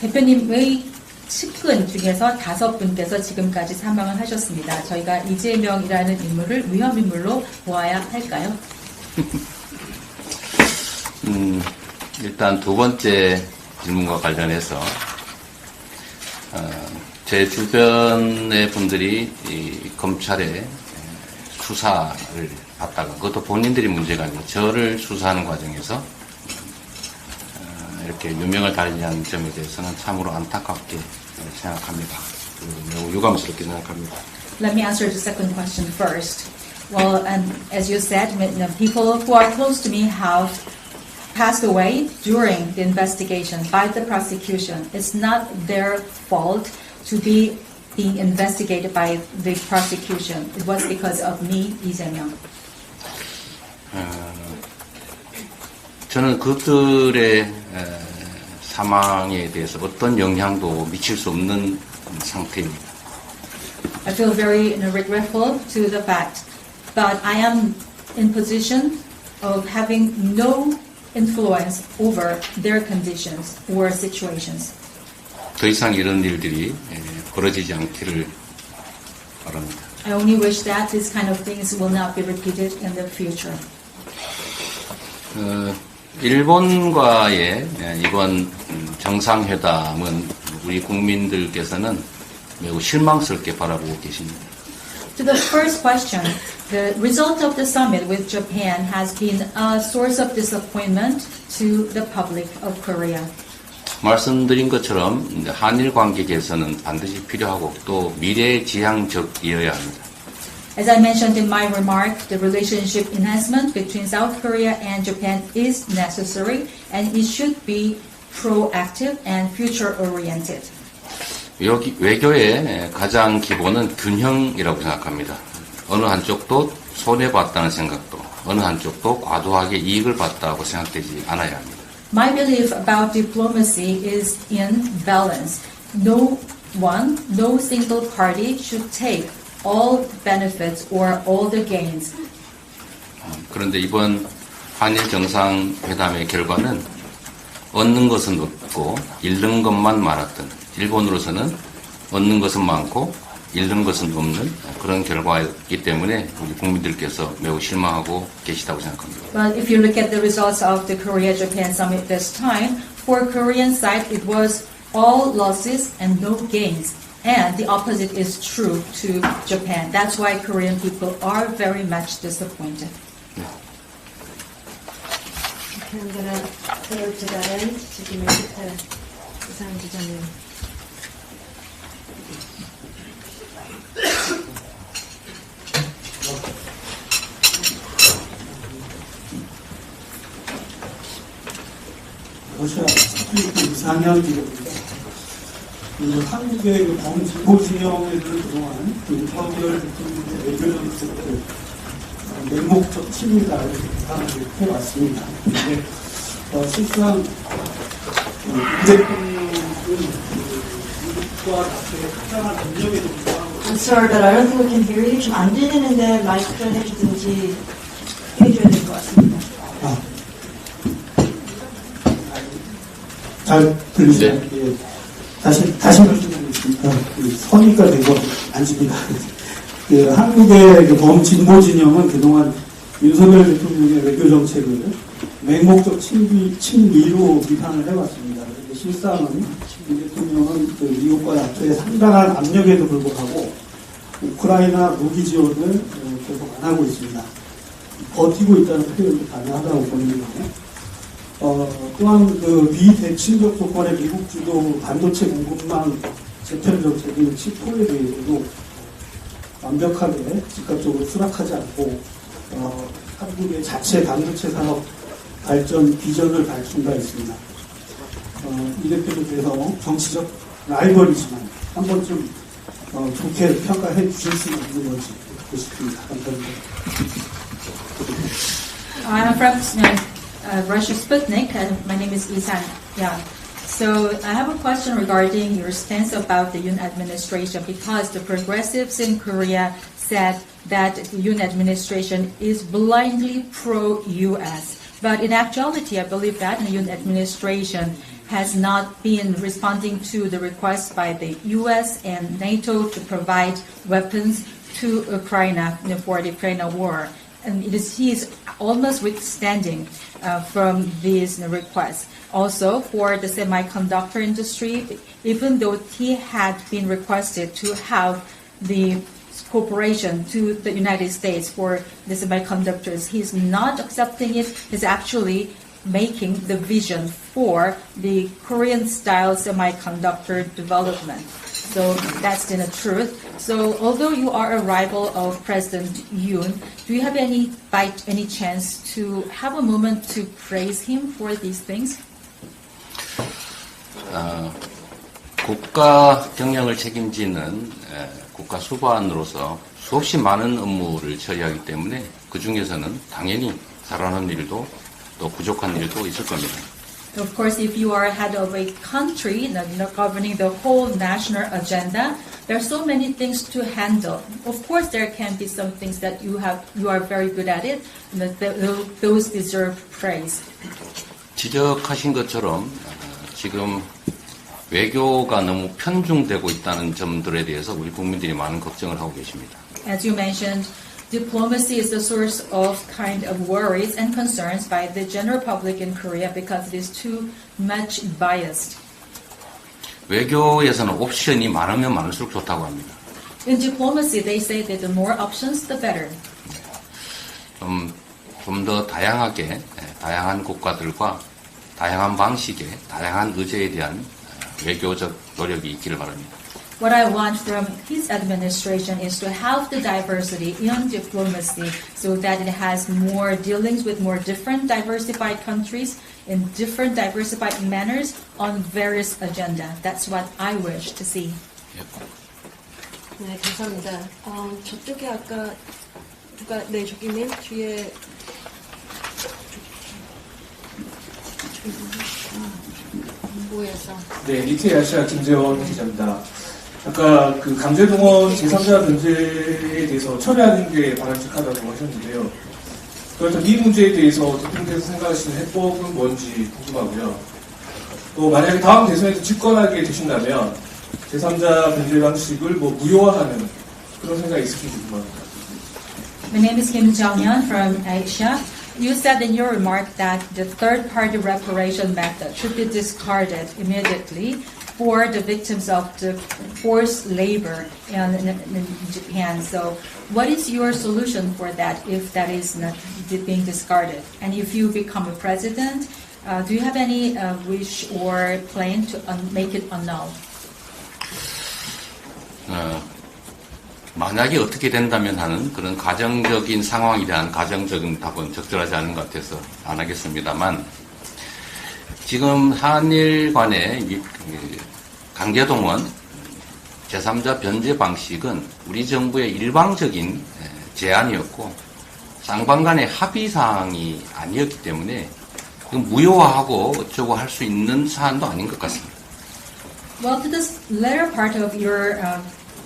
대표님의 측근 중에서 5분께서 지금까지 사망을 하셨습니다. 저희가 이재명이라는 인물을 위험인물로 보아야 할까요? 일단 두 번째 질문과 관련해서 제 주변의 분들이 이 검찰의 수사를 받다가 그것도 본인들이 문제가 아니고 저를 수사하는 과정에서 이렇게 유명을 달리한 점에 대해서는 참으로 안타깝게 생각합니다. 매우 유감스럽게 생각합니다. Let me answer the second question first. Well, and as you said, people who are close to me have passed away during the investigation by the prosecution. It's not their fault to be being investigated by the prosecution. It was because of me, Lee Jae-myung. 저는 그들의 사망에 대해서 어떤 영향도 미칠 수 없는 상태입니다. I feel very regretful to the fact, but I am in position of having no influence over their conditions or situations. 더 이상 이런 일들이 벌어지지 않기를 바랍니다. I only wish that these kind of things will not be repeated in the future. 일본과의 이번 정상회담은 우리 국민들께서는 매우 실망스럽게 바라보고 계십니다. To the first question, the result of the summit with Japan has been a source of disappointment to the public of Korea. 말씀드린 것처럼 한일 관계 개선은 반드시 필요하고 또 미래지향적이어야 합니다. As I mentioned in my remark, the relationship enhancement between South Korea and Japan is necessary and it should be proactive and future-oriented. 외교의 가장 기본은 균형이라고 생각합니다. 어느 한쪽도 손해봤다는 생각도, 어느 한쪽도 과도하게 이익을 봤다고 생각되지 않아야 합니다. My belief about diplomacy is in balance. No single party should take all benefits or all the gains. 그런데 이번 한일 정상회담의 결과는 얻는 것은 없고 잃는 것만 많았던, 일본으로서는 얻는 것은 많고 잃는 것은 없는 그런 결과이기 때문에 우리 국민들께서 매우 실망하고 계시다고 생각합니다. But if you look at the results of the Korea-Japan summit this time, for Korean side it was all losses and no gains. And the opposite is true to Japan. That's why Korean people are very much disappointed. Okay, I'm going to go to that end to give it to 이상 기자님. 러시아 스프리트 이상현 기자입니다. 한국의 범진보 진영에는 그동안 윤석열 대통령의 외교적 정책을 맹목적 침이다 이렇게 비판을 해왔습니다. 그런데 실상 대통령은 미국과 나토의 가장한 능력에도 불구하고 I'm sorry, but I don't think we can hear you. 좀 안 들리는데 마이크를 해주든지 해줘야 될 것 같습니다. 잘 들리죠? 네. 예. 다시 말씀드리겠습니다. 선의가 되고 앉습니다. 한국의 범진보 진영은 그동안 윤석열 대통령의 외교 정책을 맹목적 친미로 비판을 해왔습니다. 그런데 실상은 이 대통령은 그 미국과 나토의 상당한 압력에도 불구하고 우크라이나 무기 지원을 계속 안 하고 있습니다. 버티고 있다는 표현도 가능하다고 보입니다. 또한 그 비대칭적 조건의 미국 주도 반도체 공급망 재편 정책인 치포에 대해서도 완벽하게 즉각적으로 수락하지 않고 한국의 자체 반도체 산업 발전 비전을 밝힌 바 있습니다. 이 대표님께서 정치적 라이벌이지만 한 번쯤 좋게 평가해 주실 수 있는 건지 듣고 싶습니다. 감사합니다. I'm from Russia Sputnik, and my name is Isan. Yeah. So I have a question regarding your stance about the Yoon administration, because the progressives in Korea said that the Yoon administration is blindly pro-U.S. But in actuality, I believe that the Yoon administration has not been responding to the request by the U.S. and NATO to provide weapons to Ukraine for the Ukraine war. And he is almost withstanding from these requests. Also, for the semiconductor industry, even though he had been requested to have the cooperation to the United States for the semiconductors, he's not accepting it. He's actually making the vision for the Korean-style semiconductor development. So that's the truth. So although you are a rival of President Yoon, do you have any chance to have a moment to praise him for these things? 국가 경영을 책임지는 국가 수반으로서 수없이 많은 업무를 처리하기 때문에 그 중에서는 당연히 잘하는 일도 또 부족한 일도 있을 겁니다. Of course, if you are head of a country governing the whole national agenda, there are so many things to handle. Of course, there can be some things that you are very good at it, and those deserve praise. 지적하신 것처럼 지금 외교가 너무 편중되고 있다는 점들에 대해서 우리 국민들이 많은 걱정을 하고 계십니다. As you mentioned, diplomacy is the source of kind of worries and concerns by the general public in Korea because it is too much biased. 외교에서는 옵션이 많으면 많을수록 좋다고 합니다. In diplomacy, they say that the more options, the better. 좀 더 다양하게 다양한 국가들과 다양한 방식의 다양한 의제에 대한 외교적 노력이 있기를 바랍니다. What I want from his administration is to have the diversity in diplomacy so that it has more dealings with more different diversified countries in different diversified manners on various agenda. That's what I wish to see. 네, 감사합니다. 저쪽에 아까 누가 저기님 뒤에 네, 니케 아시아 김재원 기자입니다. 아까 그 강제동원 제3자 변제에 대해서 철회하는 게 바람직하다고 하셨는데요. 그렇다면 이 문제에 대해서 대통령께서 생각하시는 해법은 뭔지 궁금하고요. 또 만약에 다음 대선에서 집권하게 되신다면 제3자 변제 방식을 무효화하는 그런 생각이 있으신지 궁금합니다. My name is Kim Jong-yeon from Asia. You said in your remark that the third-party reparation method should be discarded immediately for the victims of the forced labor in Japan. So what is your solution for that if that is not being discarded? And if you become a president, do you have any wish or plan to make it annulled? 만약에 어떻게 된다면 하는 그런 가정적인 상황에 대한 가정적인 답은 적절하지 않은 것 같아서 안 하겠습니다만 지금 한일 간의 강제동원 제3자 변제 방식은 우리 정부의 일방적인 제안이었고 쌍방 간의 합의사항이 아니었기 때문에 무효화하고 어쩌고 할 수 있는 사안도 아닌 것 같습니다. Well, to this latter part of your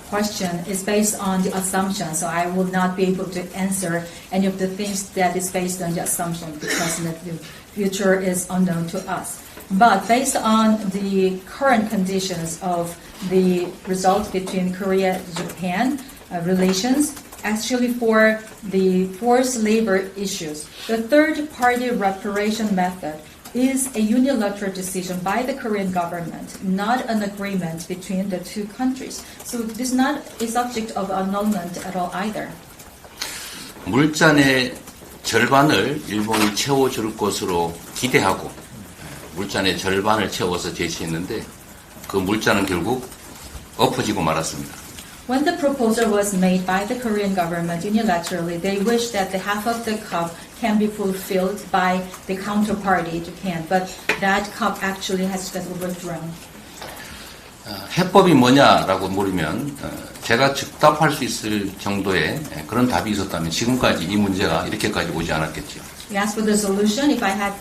question is based on the assumption, so I will not be able to answer any of the things that is based on the assumption because the future is unknown to us. But based on the current conditions of the results between Korea-Japan relations, actually for the forced labor issues. The third-party reparation method is a unilateral decision by the Korean government, not an agreement between the two countries. So this is not a subject of annulment at all either. 물잔의 절반을 일본이 채워줄 것으로 기대하고 물잔의 절반을 채워서 제시했는데 그 물잔은 결국 엎어지고 말았습니다. When the proposal was made by the Korean government unilaterally, they wished that the half of the cup can be fulfilled by the counterparty, Japan, but that cup actually has been overthrown. 해법이 뭐냐라고 물으면 제가 즉답할 수 있을 정도의 그런 답이 있었다면 지금까지 이 문제가 이렇게까지 오지 않았겠죠. You asked for the solution. If I had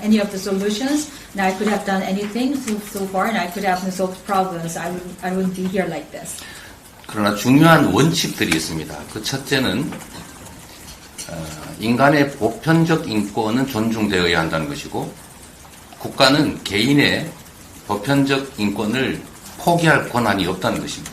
any of the solutions, now I could have done anything so far, and I could have solved problems. I wouldn't be here like this. 그러나 중요한 원칙들이 있습니다. 그 첫째는 인간의 보편적 인권은 존중되어야 한다는 것이고 국가는 개인의 보편적 인권을 포기할 권한이 없다는 것입니다.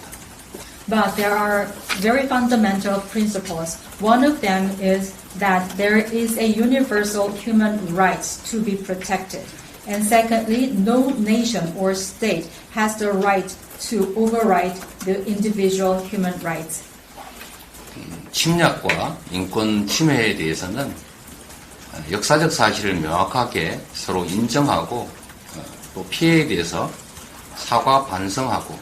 But there are very fundamental principles. One of them is that there is a universal human rights to be protected. And secondly, no nation or state has the right to override the individual human rights. 침략과 인권 침해에 대해서는 역사적 사실을 명확하게 서로 인정하고 또 피해에 대해서 사과 반성하고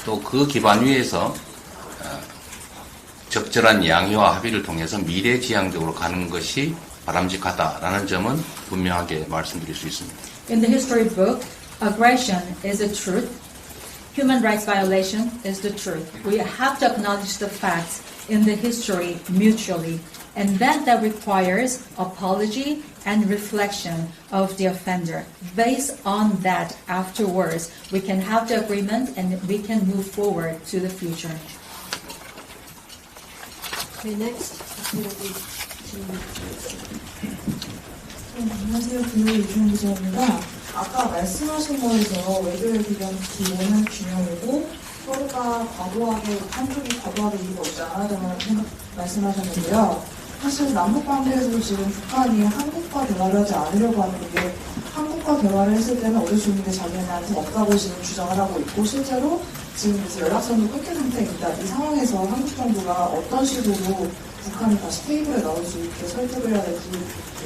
또 그 기반 위에서 적절한 양해와 합의를 통해서 미래지향적으로 가는 것이 바람직하다라는 점은 분명하게 말씀드릴 수 있습니다. In the history book, aggression is the truth. Human rights violation is the truth. We have to acknowledge the facts in the history mutually, and that requires apology and reflection of the offender. Based on that, afterwards, we can have the agreement and we can move forward to the future. Okay, next. 안녕하세요. 김효리 이주영 기자입니다. 아까 말씀하신 거에서 외교의 기본은 균형이고 서로가 과도하게 한쪽이 과도하게 이유가 없지 않아야라는 말씀하셨는데요. 사실 남북 관계에서도 지금 북한이 한국과 대화를 하지 않으려고 하는 게 한국과 대화를 했을 때는 어제 주는데 자기는 없다고 지금 주장을 하고 있고 실제로 지금 연락선도 끊긴 상태입니다. 이 상황에서 한국 정부가 어떤 식으로 북한이 다시 테이블에 나올 수 있게 설득을 해야 될지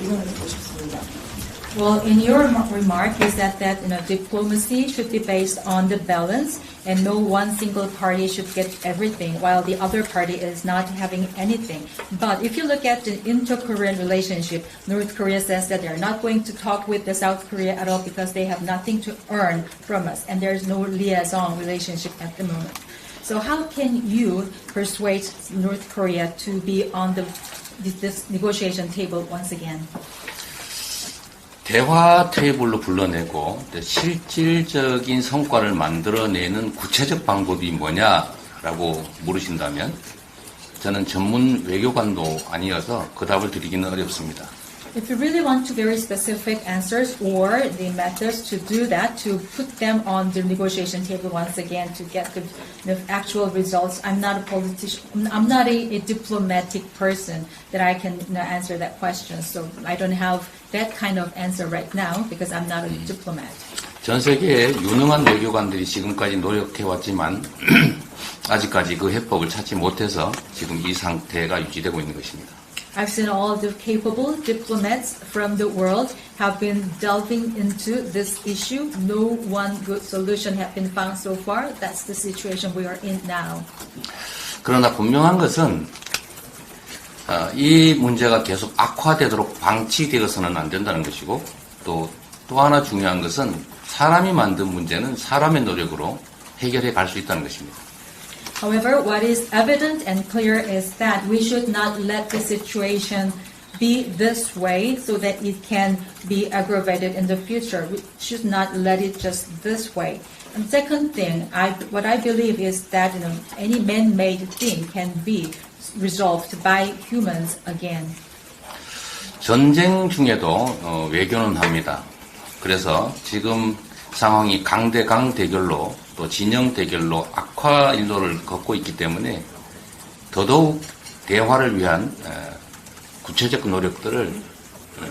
의견을 듣고 싶습니다. Well, in your remark is that diplomacy should be based on the balance, and no one single party should get everything, while the other party is not having anything. But if you look at the inter-Korean relationship, North Korea says that they're not going to talk with the South Korea at all because they have nothing to earn from us, and there's no liaison relationship at the moment. So how can you persuade North Korea to be on this negotiation table once again? 대화 테이블로 불러내고 실질적인 성과를 만들어내는 구체적 방법이 뭐냐라고 물으신다면 저는 전문 외교관도 아니어서 그 답을 드리기는 어렵습니다. If you really want to very specific answers or the methods to do that, to put them on the negotiation table once again to get the actual results, I'm not a politician. I'm not a diplomatic person that I can answer that question. So I don't have that kind of answer right now because I'm not a diplomat. 전 세계의 유능한 외교관들이 지금까지 노력해왔지만 아직까지 그 해법을 찾지 못해서 지금 이 상태가 유지되고 있는 것입니다. I've seen all the capable diplomats from the world have been delving into this issue. No one good solution has been found so far. That's the situation we are in now. 그러나 분명한 것은 이 문제가 계속 악화되도록 방치되어서는 안 된다는 것이고 또 하나 중요한 것은 사람이 만든 문제는 사람의 노력으로 해결해 갈 수 있다는 것입니다. However, what is evident and clear is that we should not let the situation be this way so that it can be aggravated in the future. We should not let it just this way. And second thing, what I believe is that any man-made thing can be resolved by humans again. 전쟁 중에도 외교는 합니다. 그래서 지금 상황이 강대강 대결로 또 진영 대결로 악화 일로를 걷고 있기 때문에 더더욱 대화를 위한 구체적 노력들을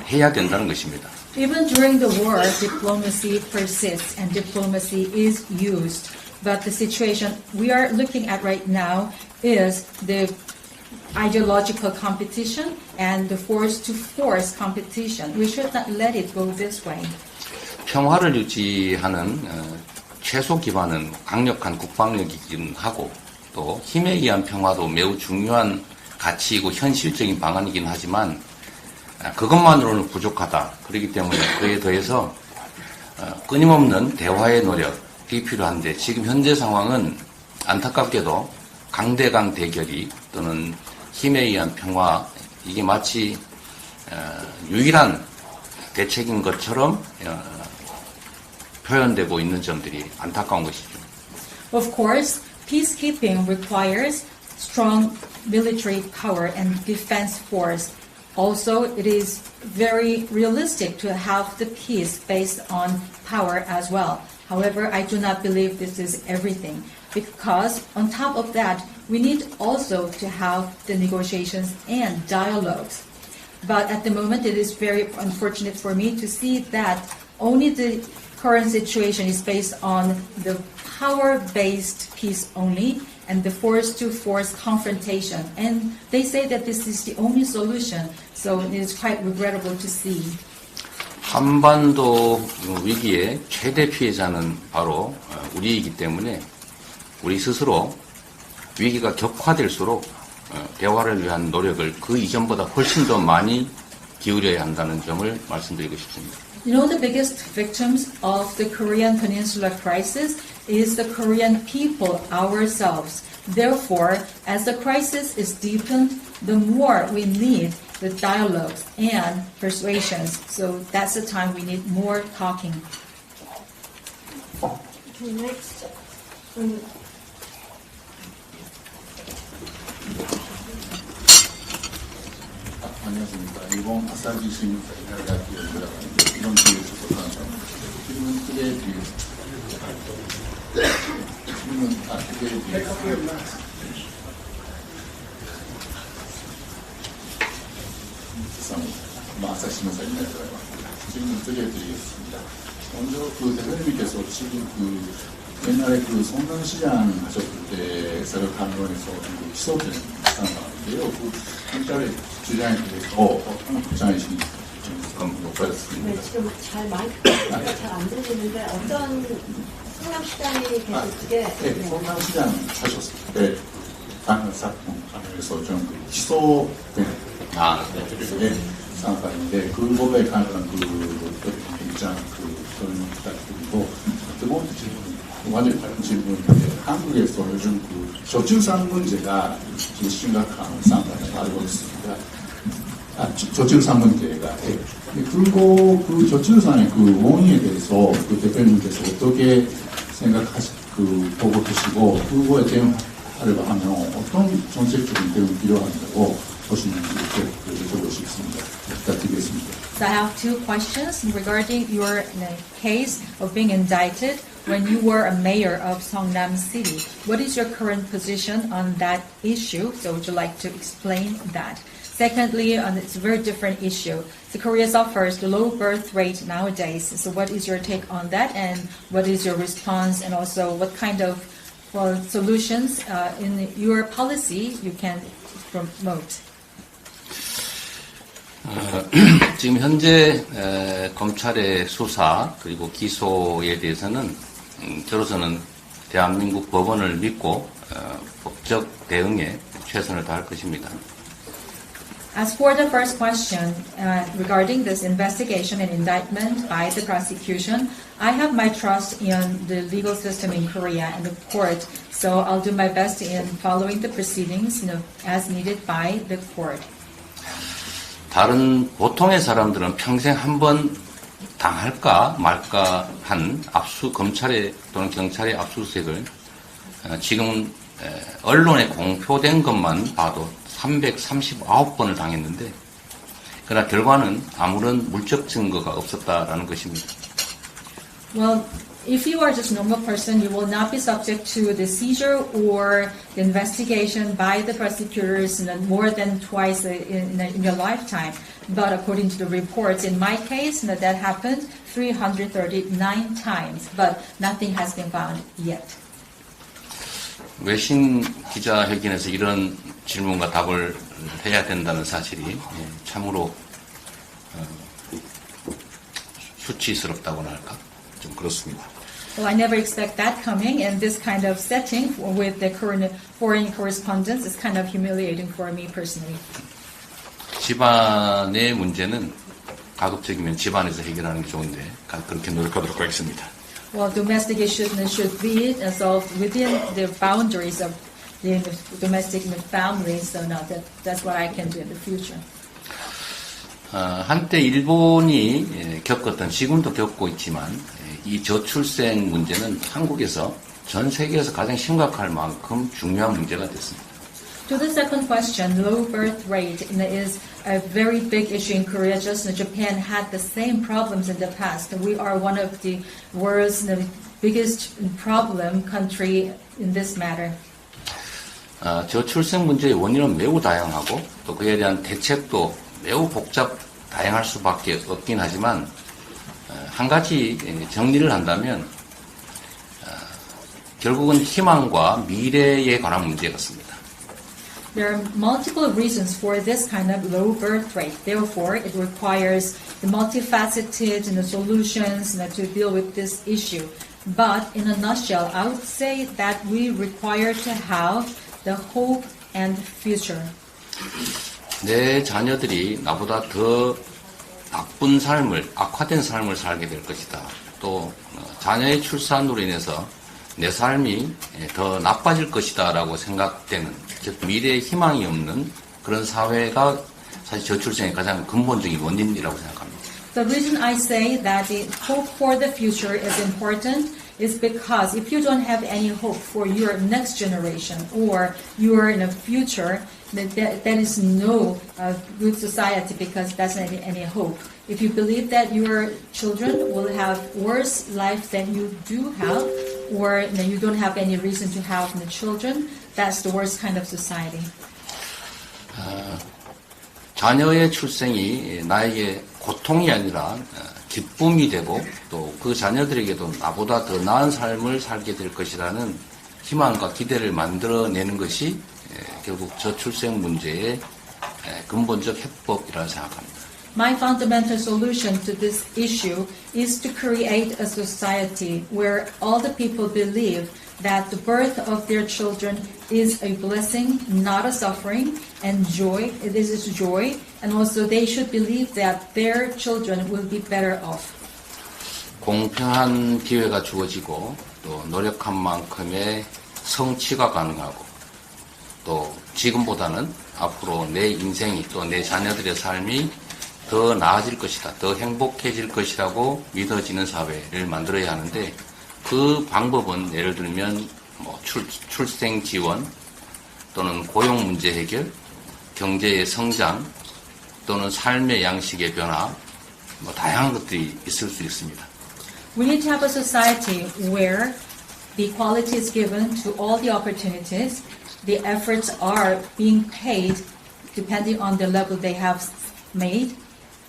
해야 된다는 것입니다. Even during the war, diplomacy persists and diplomacy is used. But the situation we are looking at right now is the ideological competition and the force-to-force competition. We should not let it go this way. 평화를 유지하는 최소 기반은 강력한 국방력이긴 하고 또 힘에 의한 평화도 매우 중요한 가치이고 현실적인 방안이긴 하지만 그것만으로는 부족하다. 그렇기 때문에 그에 더해서 끊임없는 대화의 노력이 필요한데 지금 현재 상황은 안타깝게도 강대강 대결이 또는 힘에 의한 평화 이게 마치 유일한 대책인 것처럼 표현되고 있는 점들이 안타까운 것이죠. Of course, peacekeeping requires strong military power and defense force. Also, it is very realistic to have the peace based on power as well. However, I do not believe this is everything because on top of that, we need also to have the negotiations and dialogues. But at the moment, it is very unfortunate for me to see that only the current situation is based on the power-based peace only and the force-to-force confrontation. And they say that this is the only solution, so it is quite regrettable to see. 한반도 위기의 최대 피해자는 바로 우리이기 때문에 우리 스스로 위기가 격화될수록 대화를 위한 노력을 그 이전보다 훨씬 더 많이 기울여야 한다는 점을 말씀드리고 싶습니다. You know, the biggest victims of the Korean Peninsula crisis is the Korean people ourselves. Therefore, as the crisis is deepened, the more we need the dialogues and persuasions. So that's the time we need more talking. Okay, next. 안녕하십니까. 일본 아사히 신문사의 연락하는데 이런 기회를 주셔서 감사합니다. 질문 크게 드리겠습니다. 질문 크게 드리겠습니다. 죄송합니다. 아사히 신문사의 연락합니다. 질문 크게 드리겠습니다. 먼저 대표님께서 지금 옛날에 성남시장 하셨을 때 사격한론에서 시소된 상황인데요. 경찰의 주장에 대해서 어떤 입장이신지 좀 여쭤봤습니다. 네, 지금 마이크가 잘 안 들리는데 어떤 성남시장이 계셨을 때 네, 성남시장 하셨을 때 당한 사건에서 좀 기소된 상황인데 그거에 관한 입장 그런 부탁드리고 두 번째 질문 완전히 다른 질문인데 한국에서 요즘 저출산 문제가 심각한 상황을 알고 있습니다. 저출산 문제가. 그리고 저출산의 원인에 대해서 대표님께서 어떻게 보고 계시고 그거에 대응하려고 하면 어떤 정책적인 대응이 필요한다고 보시는지 여쭤보고 싶습니다. 부탁드리겠습니다. So I have two questions regarding your case of being indicted when you were a mayor of Seongnam City. What is your current position on that issue? So would you like to explain that? Secondly, it's a very different issue. So Korea suffers the low birth rate nowadays. So what is your take on that and what is your response and also what kind of solutions in your policy you can promote? 지금 현재 검찰의 수사 그리고 기소에 대해서는 저로서는 대한민국 법원을 믿고 법적 대응에 최선을 다할 것입니다. As for the first question regarding this investigation and indictment by the prosecution, I have my trust in the legal system in Korea and the court, so I'll do my best in following the proceedings, as needed by the court. 다른 보통의 사람들은 평생 한 번 당할까 말까 한 검찰의 또는 경찰의 압수수색을 지금 언론에 공표된 것만 봐도 339번을 당했는데 그러나 결과는 아무런 물적 증거가 없었다라는 것입니다. Well, if you are just a normal person, you will not be subject to the seizure or the investigation by the prosecutors more than twice in your lifetime. But according to the reports, in my case, that happened 339 times, but nothing has been found yet. 외신 기자회견에서 이런 질문과 답을 해야 된다는 사실이 참으로 수치스럽다고나 할까? 좀 그렇습니다. Well, I never expect that coming, and this kind of setting with the current foreign correspondence is kind of humiliating for me personally. 집안의 문제는 가급적이면 집안에서 해결하는 게 좋은데 그렇게 노력하도록 하겠습니다. Well, domestic issues should be solved within the boundaries of the domestic family, so no, that's what I can do in the future. 한때 일본이 겪었던, 지금도 겪고 있지만 이 저출생 문제는 한국에서 전 세계에서 가장 심각할 만큼 중요한 문제가 됐습니다. To the second question, low birth rate is a very big issue in Korea. Just Japan had the same problems in the past. We are one of the world's biggest problem country in this matter. 저출생 문제의 원인은 매우 다양하고 또 그에 대한 대책도 매우 다양할 수밖에 없긴 하지만 한 가지 정리를 한다면 결국은 희망과 미래에 관한 문제 같습니다. There are multiple reasons for this kind of low birth rate. Therefore, it requires the multifaceted solutions to deal with this issue. But in a nutshell, I would say that we require to have the hope and future. 내 자녀들이 나보다 더 나쁜 삶을, 악화된 삶을 살게 될 것이다. 또 자녀의 출산으로 인해서 내 삶이 더 나빠질 것이다 라고 생각되는, 즉 미래에 희망이 없는 그런 사회가 사실 저출생의 가장 근본적인 원인이라고 생각합니다. The reason I say that the hope for the future is important is because if you don't have any hope for your next generation or your future, there is no good society because that's not any hope. If you believe that your children will have worse life than you do have, or you don't have any reason to have the children, that's the worst kind of society. 자녀의 출생이 나에게 고통이 아니라 기쁨이 되고 또 그 자녀들에게도 나보다 더 나은 삶을 살게 될 것이라는 희망과 기대를 만들어내는 것이 결국 저출생 문제의 근본적 해법이라고 생각합니다. My fundamental solution to this issue is to create a society where all the people believe that the birth of their children is a blessing, not a suffering, and joy. This is joy, and also they should believe that their children will be better off. 공평한 기회가 주어지고 또 노력한 만큼의 성취가 가능하고 또 지금보다는 앞으로 내 인생이 또 내 자녀들의 삶이 더 나아질 것이다, 더 행복해질 것이라고 믿어지는 사회를 만들어야 하는데 그 방법은 예를 들면 출생 지원 또는 고용 문제 해결, 경제의 성장 또는 삶의 양식의 변화 다양한 것들이 있을 수 있습니다. We need to have a society where the equality is given to all the opportunities. The efforts are being paid depending on the level they have made.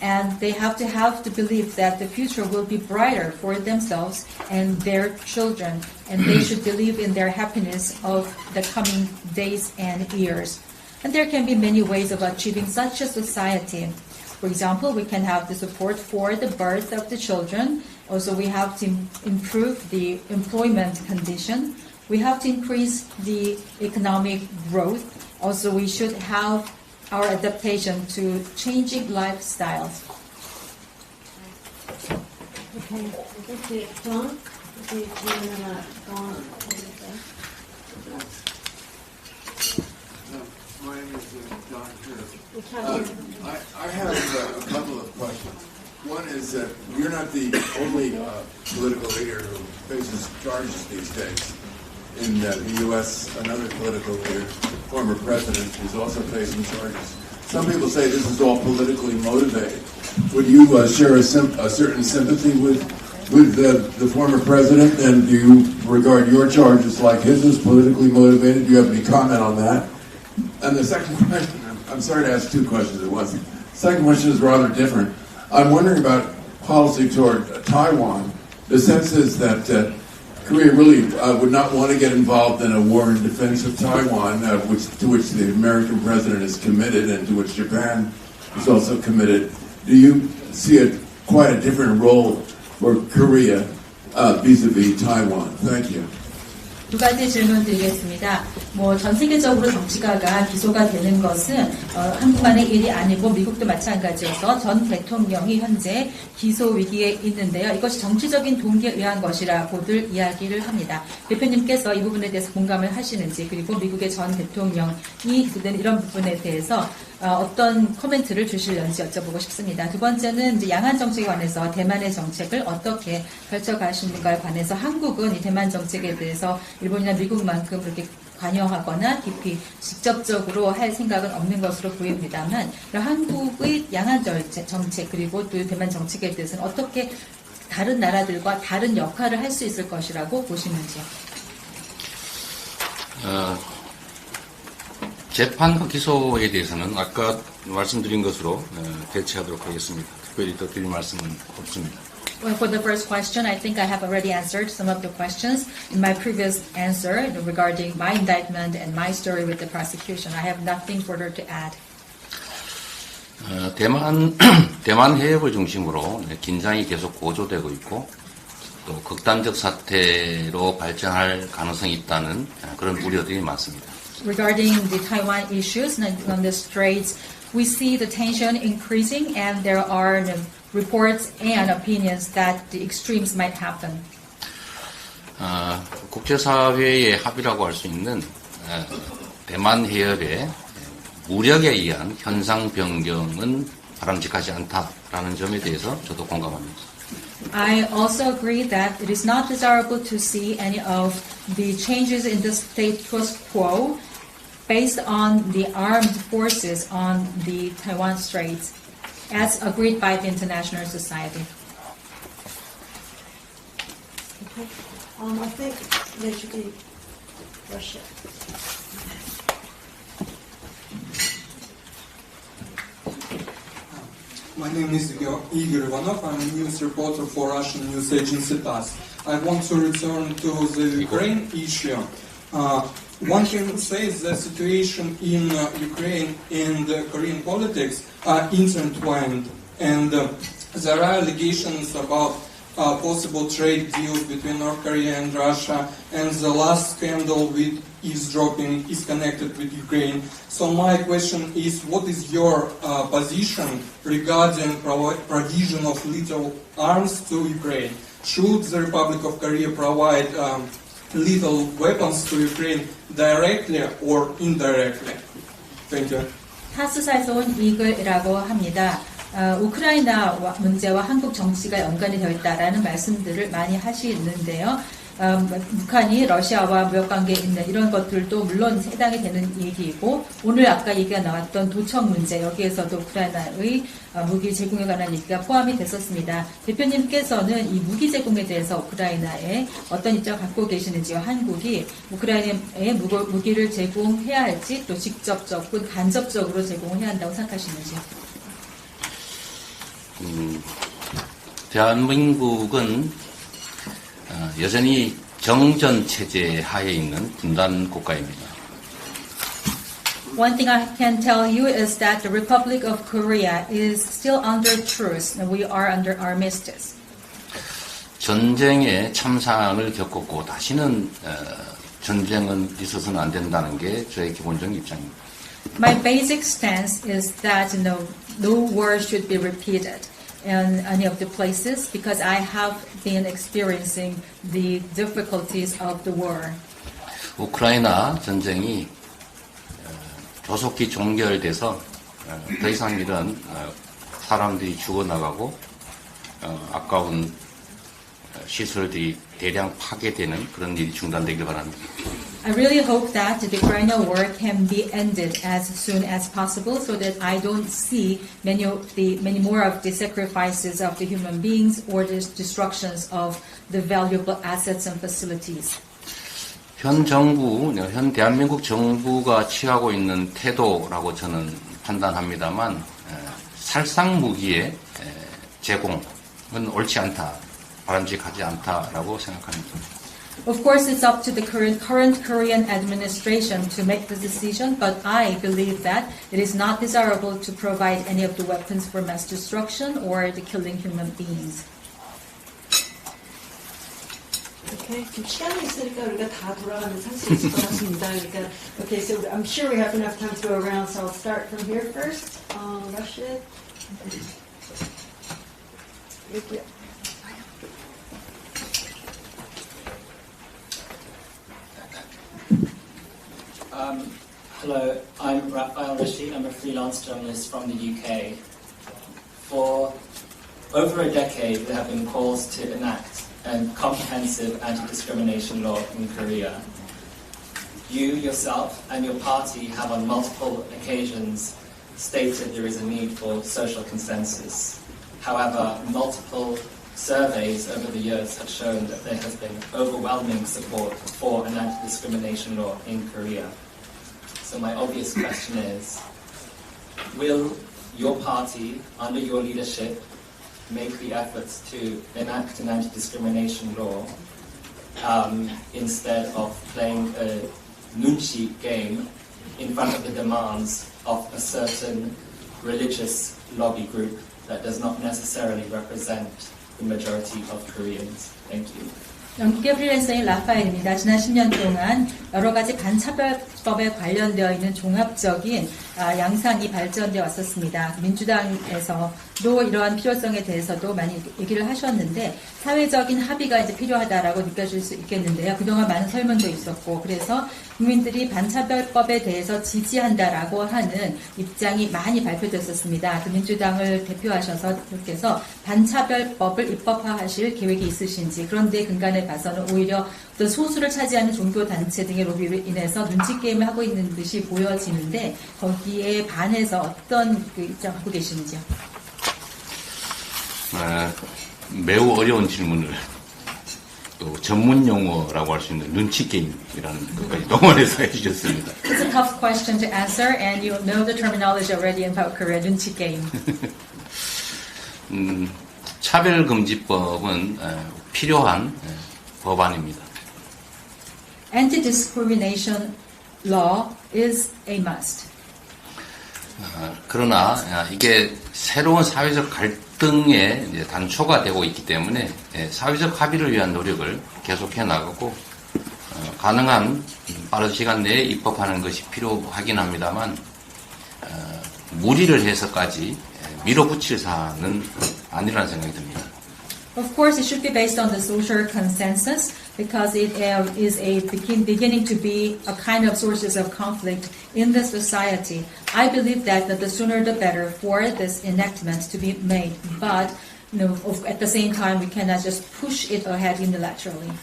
And they have to believe that the future will be brighter for themselves and their children. And they should believe in their happiness of the coming days and years. And there can be many ways of achieving such a society. For example, we can have the support for the birth of the children. Also, we have to improve the employment condition. We have to increase the economic growth. Also, we should have our adaptation to changing lifestyles. Okay, thank you. John, do you want to go on? My name is John Pierce. I have a couple of questions. One is that you're not the only political leader who faces charges these days. In the U.S., another political leader, former president, is also facing charges. Some people say this is all politically motivated. Would you share a certain sympathy with with the former president, and do you regard your charges like his as politically motivated? Do you have any comment on that? And the second question, I'm sorry to ask two questions at once. The second question is rather different. I'm wondering about policy toward Taiwan. The sense is that Korea really would not want to get involved in a war in defense of Taiwan, to which the American president is committed and to which Japan is also committed. Do you see quite a different role for Korea vis-a-vis Taiwan? Thank you. 두 가지 질문 드리겠습니다. 전 세계적으로 정치가가 기소가 되는 것은 한국만의 일이 아니고 미국도 마찬가지여서 전 대통령이 현재 기소 위기에 있는데요. 이것이 정치적인 동기에 의한 것이라고들 이야기를 합니다. 대표님께서 이 부분에 대해서 공감을 하시는지, 그리고 미국의 전 대통령이 된 이런 부분에 대해서 어떤 코멘트를 주실런지 여쭤보고 싶습니다. 두 번째는 이제 양안 정책에 관해서 대만의 정책을 어떻게 펼쳐가시는가에 관해서 한국은 이 대만 정책에 대해서 일본이나 미국만큼 그렇게 관여하거나 깊이 직접적으로 할 생각은 없는 것으로 보입니다만, 한국의 양안 정책 그리고 또 대만 정책에 대해서는 어떻게 다른 나라들과 다른 역할을 할 수 있을 것이라고 보시는지요? 재판과 기소에 대해서는 아까 말씀드린 것으로 대체하도록 하겠습니다. 특별히 더 드릴 말씀은 없습니다. Well, for the first question, I think I have already answered some of the questions in my previous answer regarding my indictment and my story with the prosecution. I have nothing further to add. 대만 해협을 중심으로 긴장이 계속 고조되고 있고 또 극단적 사태로 발전할 가능성이 있다는 그런 우려들이 많습니다. Regarding the Taiwan issues on the straits, we see the tension increasing and there are reports and opinions that the extremes might happen. 국제사회의 합의라고 할 수 있는 대만 해협의 무력에 의한 현상 변경은 바람직하지 않다라는 점에 대해서 저도 공감합니다. I also agree that it is not desirable to see any of the changes in the status quo based on the armed forces on the Taiwan Straits, as agreed by the international society. Okay. I think there should be Russia. My name is Igor Ivanov. I'm a news reporter for Russian news agency TASS. I want to return to the Ukraine issue. One can say the situation in Ukraine and Korean politics are intertwined, and there are allegations about possible trade deals between North Korea and Russia, and the last scandal with eavesdropping is connected with Ukraine. So my question is, what is your position regarding provision of lethal arms to Ukraine? Should the Republic of Korea provide lethal weapons to Ukraine directly or indirectly? Thank you. 타스사에서 온 이글이라고 합니다. 우크라이나 문제와 한국 정치가 연관이 되어 있다라는 말씀들을 많이 하시는데요. 북한이 러시아와 무역관계에 있는 이런 것들도 물론 해당이 되는 얘기이고, 오늘 아까 얘기가 나왔던 도청 문제, 여기에서도 우크라이나의 무기 제공에 관한 얘기가 포함이 됐었습니다. 대표님께서는 이 무기 제공에 대해서 우크라이나에 어떤 입장을 갖고 계시는지요? 한국이 우크라이나에 무기를 제공해야 할지, 또 직접적 혹은 간접적으로 제공을 해야 한다고 생각하시는지요? 대한민국은 여전히 정전 체제 하에 있는 분단 국가입니다. One thing I can tell you is that the Republic of Korea is still under truce, and we are under armistice. 전쟁의 참상을 겪었고 다시는 전쟁은 있어서는 안 된다는 게 저의 기본적인 입장입니다. My basic stance is that no war should be repeated in any of the places because I have been experiencing the difficulties of the war. 우크라이나 전쟁이 조속히 종결돼서 더 이상 이런 사람들이 죽어나가고 아까운 시설들이 대량 파괴되는 그런 일이 중단되길 바랍니다. I really hope that the Ukrainian war can be ended as soon as possible so that I don't see many more of the sacrifices of the human beings or the destructions of the valuable assets and facilities. 현 대한민국 정부가 취하고 있는 태도라고 저는 판단합니다만 살상 무기의 제공은 옳지 않다, 바람직하지 않다라고 생각합니다. Of course, it's up to the current Korean administration to make the decision, but I believe that it is not desirable to provide any of the weapons for mass destruction or the killing human beings. Okay, 좀 시간이 있으니까 우리가 다 돌아가는 상식이 있을 것 같습니다. 그러니까, okay, so I'm sure we have enough time to go around, so I'll start from here first. Rashid. Hello, I'm Raphael Rashid. I'm a freelance journalist from the UK. For over a decade, there have been calls to enact a comprehensive anti-discrimination law in Korea. You yourself and your party have on multiple occasions stated there is a need for social consensus. However, multiple surveys over the years have shown that there has been overwhelming support for an anti-discrimination law in Korea. So my obvious question is, will your party, under your leadership, make the efforts to enact an anti-discrimination law instead of playing a nunchi game in front of the demands of a certain religious lobby group that does not necessarily represent the majority of Koreans? Thank you. 영국의 프리랜서인 라파엘입니다. 지난 10년 동안 여러 가지 반차별법에 관련되어 있는 종합적인 양상이 발전되어 왔었습니다. 민주당에서도 이러한 필요성에 대해서도 많이 얘기를 하셨는데 사회적인 합의가 이제 필요하다라고 느껴질 수 있겠는데요. 그동안 많은 설문도 있었고 그래서 국민들이 반차별법에 대해서 지지한다라고 하는 입장이 많이 발표됐었습니다. 그 민주당을 대표하셔서 그렇게서 반차별법을 입법화하실 계획이 있으신지, 그런데 근간에 봐서는 오히려 어떤 소수를 차지하는 종교단체 등의 로비로 인해서 눈치게임을 하고 있는 듯이 보여지는데 거기에 반해서 어떤 그 입장 갖고 계시는지요? 매우 어려운 질문을 또 전문 용어라고 할 수 있는 눈치 게임이라는 것까지 동원해서 해주셨습니다. It's a tough question to answer, and you know the terminology already about Korea, 눈치 게임. 차별금지법은 필요한 법안입니다. Anti-discrimination law is a must. 그러나 이게 새로운 사회적 갈등의 이제 단초가 되고 있기 때문에 사회적 합의를 위한 노력을 계속해 나가고 가능한 빠른 시간 내에 입법하는 것이 필요하긴 합니다만 무리를 해서까지 밀어붙일 사안은 아니라는 생각이 듭니다. Of course, it should be based on the social consensus because it is beginning to be a kind of sources of conflict in the society. I believe that the sooner the better for this enactment to be made. But at the same time, we cannot just push it ahead unilaterally.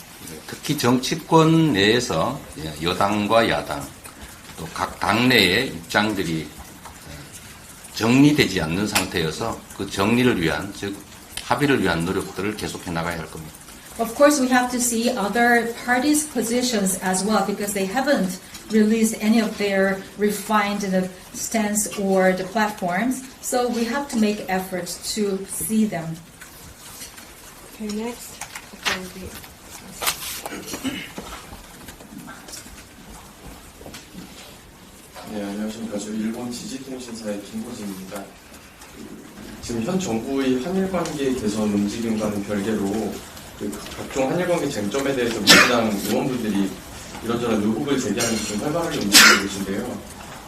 특히 정치권 내에서 여당과 야당 또 각 당내의 입장들이 정리되지 않는 상태여서 그 정리를 위한 즉 합의를 위한 노력들을 계속해 나가야 할 겁니다. Of course, we have to see other parties' positions as well because they haven't released any of their refined stance or the platforms. So we have to make efforts to see them. Okay, next. 네, 안녕하십니까. 저 일본 지지통신사의 김호진입니다. 지금 현 정부의 한일 관계 개선 움직임과는 별개로 각종 한일 관계 쟁점에 대해서 민주당 의원분들이 이런저런 의혹을 제기하면서 좀 활발하게 움직이고 계신데요.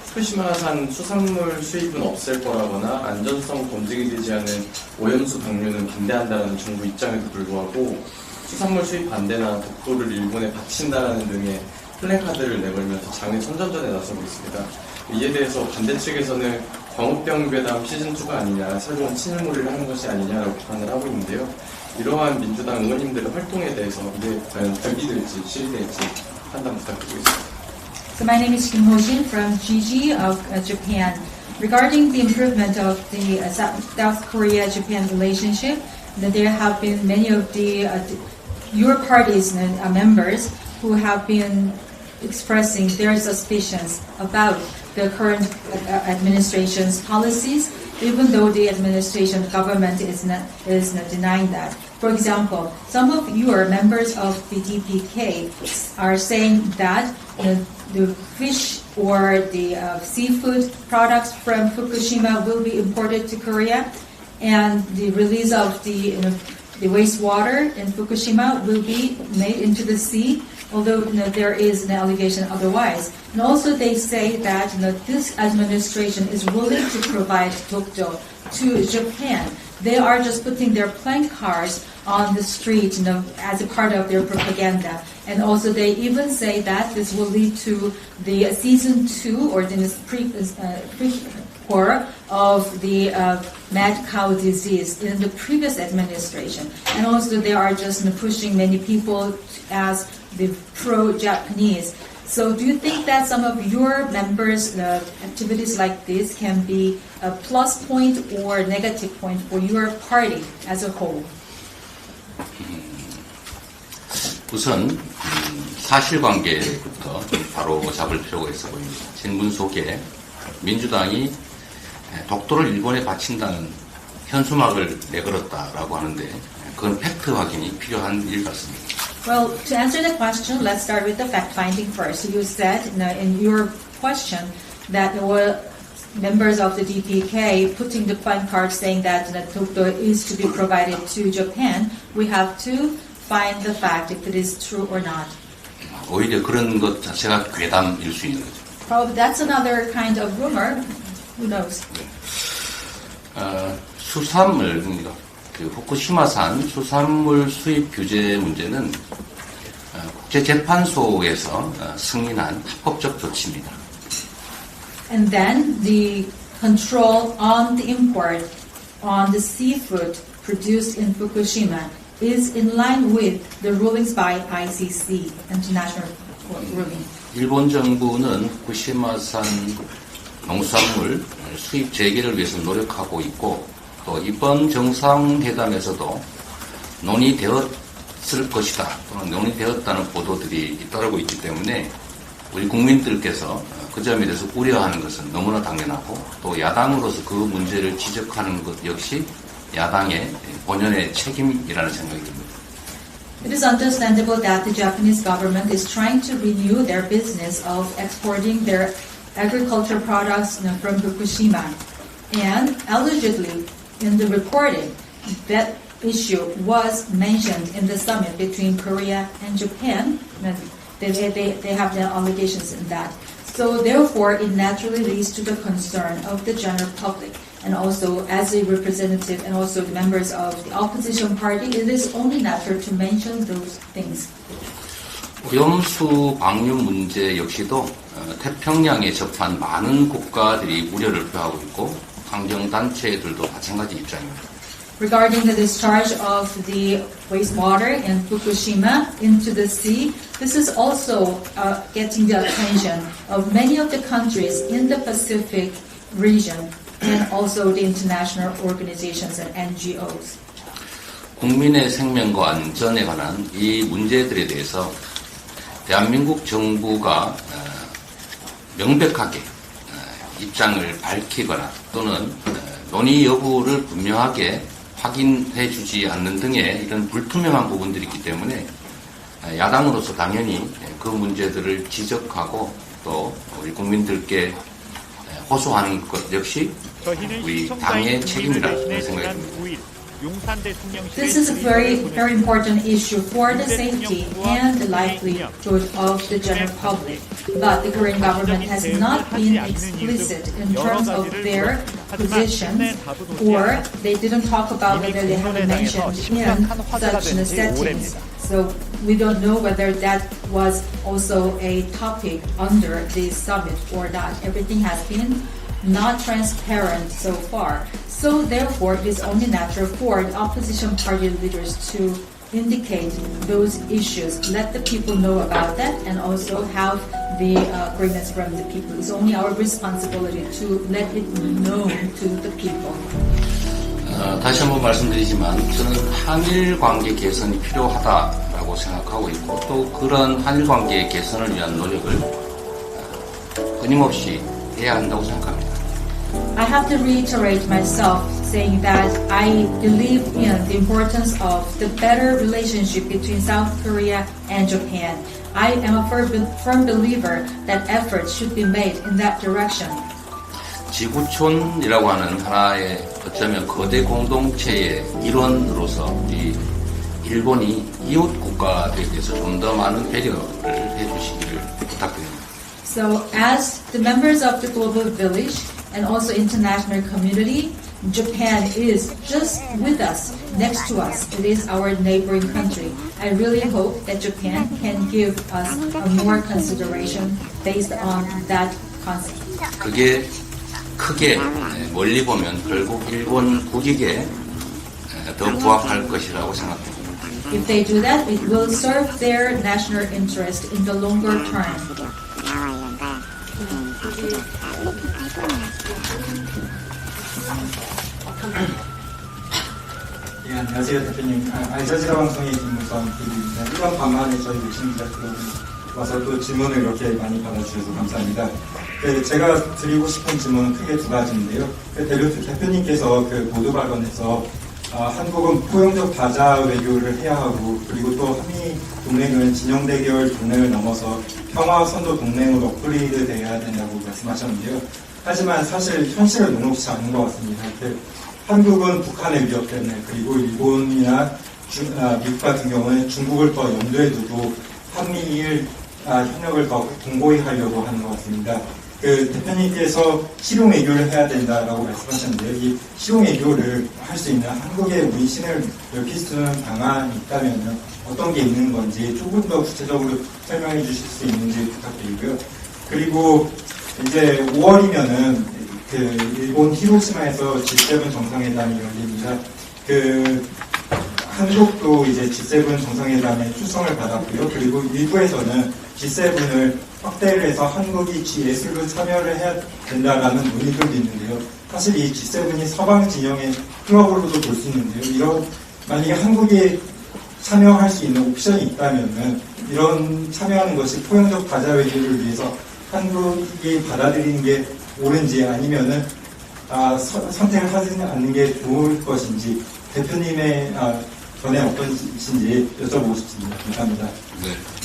후쿠시마산 수산물 수입은 없앨 거라거나 안전성 검증이 되지 않은 오염수 방류는 반대한다는 정부 입장에도 불구하고 수산물 수입 반대나 독도를 일본에 바친다라는 등의 플래카드를 내걸면서 장외 선전전에 나서고 있습니다. 이에 대해서 반대 측에서는 광우병괴담 시즌2가 아니냐, 새로운 친일몰이를 하는 것이 아니냐라고 비판을 하고 있는데요. 이러한 민주당 의원님들의 활동에 대해서 이게 과연 득이 될지 실이 될지 판단 부탁드리겠습니다. my name is Kim Ho-jin from GG of Japan. Regarding the improvement of the South Korea-Japan relationship, there have been many of your party's members who have been expressing their suspicions about the current administration's policies, even though the administration government is not denying that. For example, some of your members of the DPK are saying that the fish or the seafood products from Fukushima will be imported to Korea, and the release of the wastewater in Fukushima will be made into the sea, although there is an allegation otherwise. And also they say that this administration is willing to provide Tokyo to Japan. They are just putting their plank cars on the street as a part of their propaganda. And also they even say that this will lead to the season 2 or the prequel of the mad cow disease in the previous administration. And also they are just pushing many people as the pro-Japanese. So do you think that some of your members' activities like this can be a plus point or negative point for your party as a whole? 우선 사실관계부터 바로 잡을 필요가 있어 보입니다. 신문 속에 민주당이 독도를 일본에 바친다는 현수막을 내걸었다라고 하는데 그건 팩트 확인이 필요한 일 같습니다. Well, to answer the question, let's start with the fact-finding first. You said in your question that there were members of the DPK putting the placard saying that Tokyo is to be provided to Japan. We have to find the fact if it is true or not. 오히려 그런 것 자체가 괴담일 수 있는 거죠. Probably that's another kind of rumor. Who knows? 수산물, 후쿠시마산 수산물 수입 규제 문제는 국제재판소에서 승인한 합법적 조치입니다. And then the control on the import on the seafood produced in Fukushima is in line with the rulings by ICC, International Court ruling. 일본 정부는 후쿠시마산 농수산물 수입 재개를 위해서 노력하고 있고 또 이번 정상회담에서도 논의되었을 것이다 또는 논의되었다는 보도들이 잇따르고 있기 때문에 우리 국민들께서 그 점에 대해서 우려하는 것은 너무나 당연하고 또 야당으로서 그 문제를 지적하는 것 역시 야당의 본연의 책임이라는 생각이 듭니다. It is understandable that the Japanese government is trying to renew their business of exporting their agriculture products from Fukushima. And allegedly, in the reporting, that issue was mentioned in the summit between Korea and Japan. They have their allegations in that. So therefore, it naturally leads to the concern of the general public. And also, as a representative and also the members of the opposition party, it is only natural to mention those things. 오염수 방류 문제 역시도 태평양에 접한 많은 국가들이 우려를 표하고 있고 환경단체들도 마찬가지 입장입니다. Regarding the discharge of the wastewater in Fukushima into the sea, this is also getting the attention of many of the countries in the Pacific region and also the international organizations and NGOs. 국민의 생명과 안전에 관한 이 문제들에 대해서 대한민국 정부가 명백하게 입장을 밝히거나 또는 논의 여부를 분명하게 확인해 주지 않는 등의 이런 불투명한 부분들이 있기 때문에 야당으로서 당연히 그 문제들을 지적하고 또 우리 국민들께 호소하는 것 역시 우리 당의 책임이라는 생각이 듭니다. This is a very, very important issue for the safety and the livelihood of the general public. But the Korean government has not been explicit in terms of their positions, or they didn't talk about whether they have mentioned in such settings. So we don't know whether that was also a topic under the summit or not. Everything has been not transparent so far. So therefore, it is only natural for the opposition party leaders to indicate those issues, let the people know about that, and also have the agreements from the people. It's only our responsibility to let it known to the people. 다시 한번 말씀드리지만 저는 한일 관계 개선이 필요하다라고 생각하고 있고 또 그런 한일 관계 개선을 위한 노력을 끊임없이 해야 한다고 생각합니다. I have to reiterate myself saying that I believe in the importance of the better relationship between South Korea and Japan. I am a firm believer that efforts should be made in that direction. 지구촌이라고 하는 하나의 어쩌면 거대 공동체의 일원으로서 이 일본이 이웃 국가들에 대해서 좀 더 많은 배려를 해주시기를 부탁드립니다. So as the members of the global village and also international community, Japan is just with us, next to us. It is our neighboring country. I really hope that Japan can give us a more consideration based on that concept. 그게 크게 멀리 보면 결국 일본 국익에 더 부합할 것이라고 생각합니다. If they do that, it will serve their national interest in the longer term. 예, 안녕하세요, 대표님. 알자지라 방송의 김무성 TV입니다. 이번 밤만에 저희 외신기자클럽에 와서 또 질문을 이렇게 많이 받아주셔서 감사합니다. 제가 드리고 싶은 질문은 크게 두 가지인데요. 대표님께서 그 보도 발언에서 한국은 포용적 다자 외교를 해야 하고 그리고 또 한미 동맹은 진영 대결 동맹을 넘어서 평화 선도 동맹으로 업그레이드 돼야 된다고 말씀하셨는데요. 하지만 사실 현실을 녹록치 않은 것 같습니다. 한국은 북한의 위협 때문에 그리고 일본이나 미국 같은 경우는 중국을 더 염두에 두고 한미일 협력을 더 공고히 하려고 하는 것 같습니다. 대표님께서 실용 외교를 해야 된다라고 말씀하셨는데요. 이 실용 외교를 할 수 있는 한국의 문신을 넓힐 수 있는 방안이 있다면 어떤 게 있는 건지 조금 더 구체적으로 설명해 주실 수 있는지 부탁드리고요. 그리고 이제 5월이면은 일본 히로시마에서 G7 정상회담이 열립니다. 한국도 이제 G7 정상회담에 출석을 받았고요. 그리고 일부에서는 G7을 확대를 해서 한국이 G8로 참여를 해야 된다라는 논의들도 있는데요. 사실 이 G7이 서방 진영의 클럽으로도 볼 수 있는데요. 만약에 한국이 참여할 수 있는 옵션이 있다면은 이런 참여하는 것이 포용적 다자 외교를 위해서 한국이 받아들이는 게 옳은지 아니면은 선택을 하지 않는 게 좋을 것인지 대표님의 전에 어떠신지 여쭤보고 싶습니다. 감사합니다.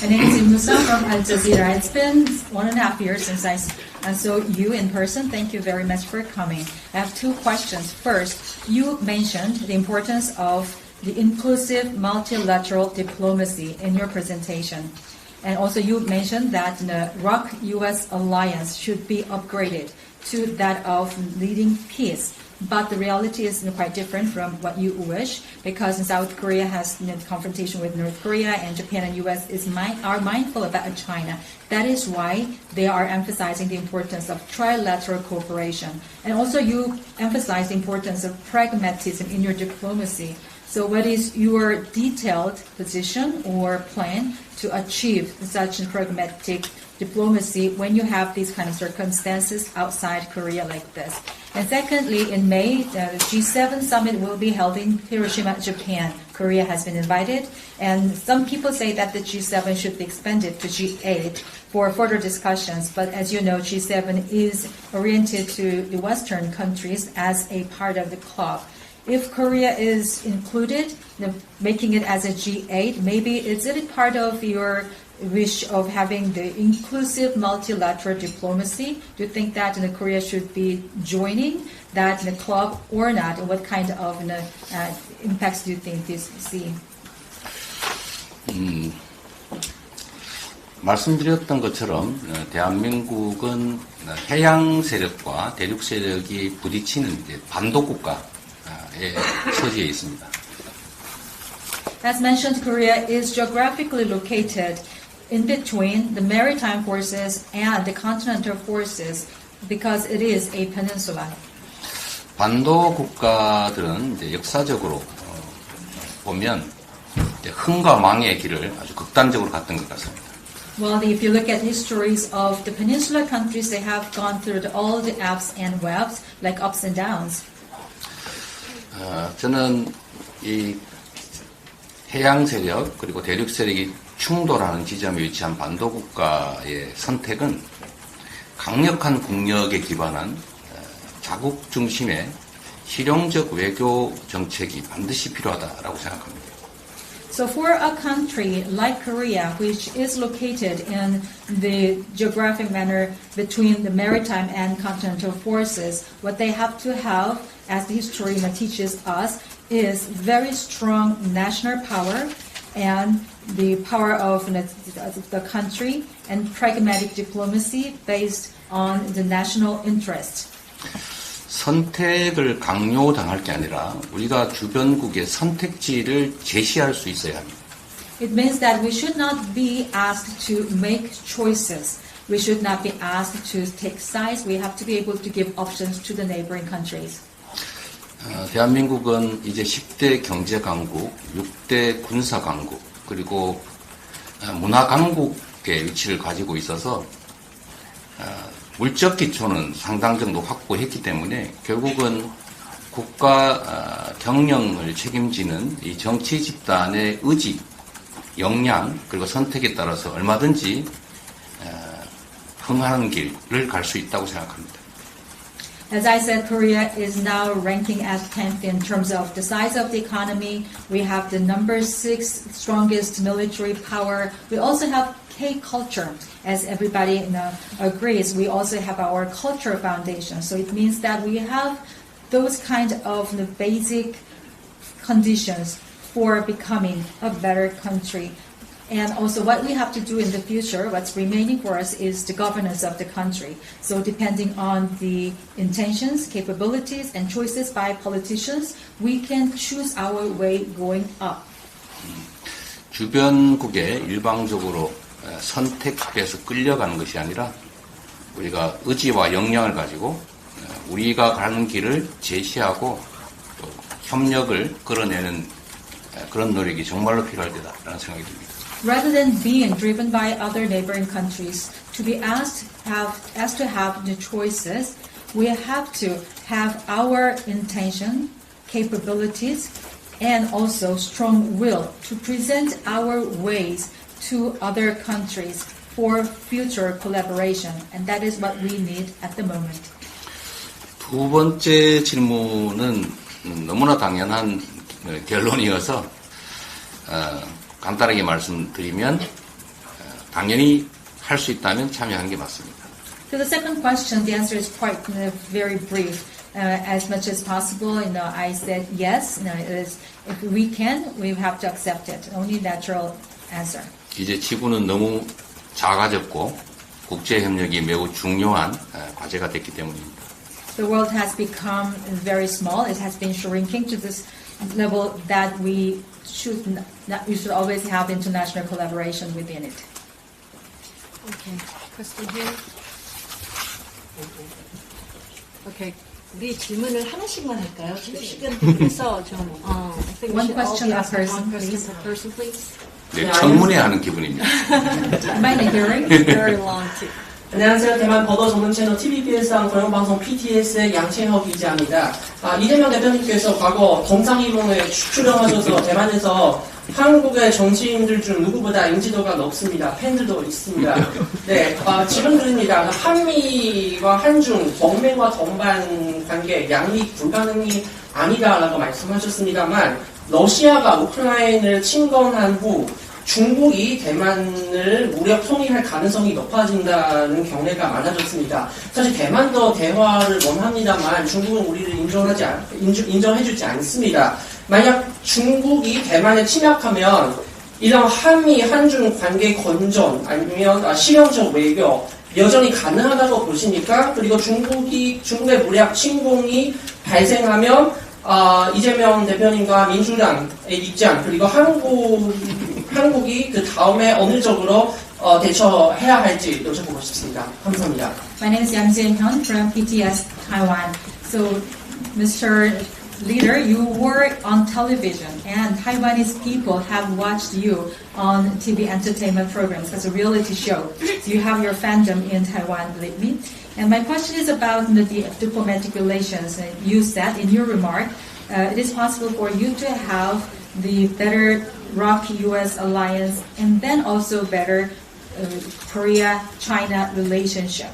My name is Musa from Al Jazeera. It's been 1.5 years since I saw you in person. Thank you very much for coming. I have two questions. First, you mentioned the importance of the inclusive multilateral diplomacy in your presentation. And also you mentioned that the ROC-US alliance should be upgraded to that of leading peace. But the reality is quite different from what you wish, because South Korea has confrontation with North Korea, and Japan and US are mindful about China. That is why they are emphasizing the importance of trilateral cooperation. And also you emphasize the importance of pragmatism in your diplomacy. So what is your detailed position or plan to achieve such a pragmatic diplomacy when you have these kind of circumstances outside Korea like this? And secondly, in May, the G7 summit will be held in Hiroshima, Japan. Korea has been invited, and some people say that the G7 should be expanded to G8 for further discussions. But as you know, G7 is oriented to the Western countries as a part of the club. If Korea is included, making it as a G8, maybe is it part of your wish of having the inclusive multilateral diplomacy? Do you think that Korea should be joining that club or not? And what kind of impacts do you think this see? 말씀드렸던 것처럼 대한민국은 해양 세력과 대륙 세력이 부딪히는 반도 국가의 처지에 있습니다. As mentioned, Korea is geographically located in between the maritime forces and the continental forces because it is a peninsula. 반도 국가들은 이제 역사적으로 보면 흥과 망의 길을 아주 극단적으로 갔던 것 같습니다. Well, if you look at histories of the peninsula countries, they have gone through all the ups and webs, like ups and downs. 저는 이 해양 세력 그리고 대륙 세력이 충돌하는 지점에 위치한 반도 국가의 선택은 강력한 국력에 기반한 자국 중심의 실용적 외교 정책이 반드시 필요하다라고 생각합니다. So for a country like Korea, which is located in the geographic manner between the maritime and continental forces, what they have to have, as the history teaches us, is very strong national power and the power of the country and pragmatic diplomacy based on the national interest. 선택을 강요당할 게 아니라 우리가 주변국의 선택지를 제시할 수 있어야 합니다. It means that we should not be asked to make choices. We should not be asked to take sides. We have to be able to give options to the neighboring countries. 대한민국은 이제 10대 경제 강국, 6대 군사 강국, 그리고 문화 강국의 위치를 가지고 있어서 물적 기초는 상당 정도 확보했기 때문에 결국은 국가 경영을 책임지는 이 정치 집단의 의지, 역량 그리고 선택에 따라서 얼마든지 흥하는 길을 갈 수 있다고 생각합니다. As I said, Korea is now ranking as 10th in terms of the size of the economy. We have the number 6 strongest military power. We also have K-culture. As everybody agrees, we also have our cultural foundation. So it means that we have those kind of basic conditions for becoming a better country. And also what we have to do in the future, what's remaining for us is the governance of the country. So depending on the intentions, capabilities, and choices by politicians, we can choose our way going up. 주변국에 일방적으로 선택해서 끌려가는 것이 아니라 우리가 의지와 역량을 가지고 우리가 가는 길을 제시하고 또 협력을 끌어내는 그런 노력이 정말로 필요할 때다라는 생각이 듭니다. Rather than being driven by other neighboring countries, to be asked to have the choices, we have to have our intention, capabilities, and also strong will to present our ways to other countries for future collaboration, and that is what we need at the moment. 두 번째 질문은 너무나 당연한 결론이어서 간단하게 말씀드리면 당연히 할 수 있다면 참여하는 게 맞습니다. To the second question, the answer is quite very brief. As much as possible, I said yes. If we can, we have to accept it. Only natural answer. 이제 지구는 너무 작아졌고 국제 협력이 매우 중요한 과제가 됐기 때문입니다. The world has become very small. It has been shrinking to this level that we should always have international collaboration within it. Okay, question here. Okay, 우리 질문을 하나씩만 할까요? 지금 시간 되서 좀. I think we One should all question be per asking person, one question please. per person, please. 네, 청문회 하는 기분입니다. Am I hearing? Very long too. 안녕하세요. 대만 버더 전문 채널 TVBS랑 공영방송 PTS의 양채혁 기자입니다. 이재명 대표님께서 과거 동상이몽에 출연하셔서 대만에서 한국의 정치인들 중 누구보다 인지도가 높습니다. 팬들도 있습니다. 네, 질문드립니다. 한미와 한중, 동맹과 동반 관계, 양립 불가능이 아니다라고 말씀하셨습니다만 러시아가 우크라이나를 침공한 후 중국이 대만을 무력 통일할 가능성이 높아진다는 경례가 많아졌습니다. 사실 대만도 대화를 원합니다만 중국은 우리를 인정해주지 않습니다. 만약 중국이 대만에 침략하면 이런 한미, 한중 관계 건전 아니면 실용적 외교 여전히 가능하다고 보십니까? 그리고 중국의 무력 침공이 발생하면 이재명 대표님과 민주당의 입장 그리고 한국이 그 다음에 어느 쪽으로 대처해야 할지 여쭤보고 싶습니다. 감사합니다. My name is Yang Jae-hyun from PTS Taiwan. So, Mr. leader, you were on television, and Taiwanese people have watched you on TV entertainment programs as a reality show. So you have your fandom in Taiwan, believe me. And my question is about the diplomatic relations. You said in your remark, it is possible for you to have the better ROC-US alliance and then also better Korea-China relationship.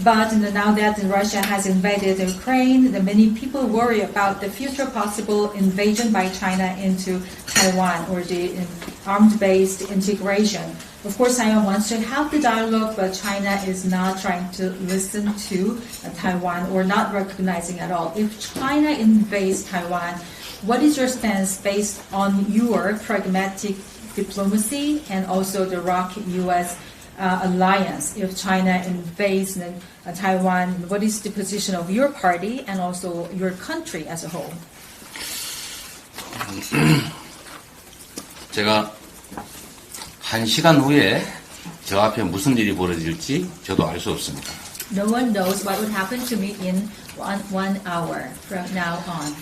But now that Russia has invaded Ukraine, many people worry about the future possible invasion by China into Taiwan or the armed-based integration. Of course, Taiwan wants to have the dialogue, but China is not trying to listen to Taiwan or not recognizing at all. If China invades Taiwan, what is your stance based on your pragmatic diplomacy and also the ROC-US alliance? If China invades Taiwan, what is the position of your party and also your country as a whole? 제가 1시간 후에 저 앞에 무슨 일이 벌어질지 저도 알 수 없습니다. No one knows what would happen to me in one hour from now on.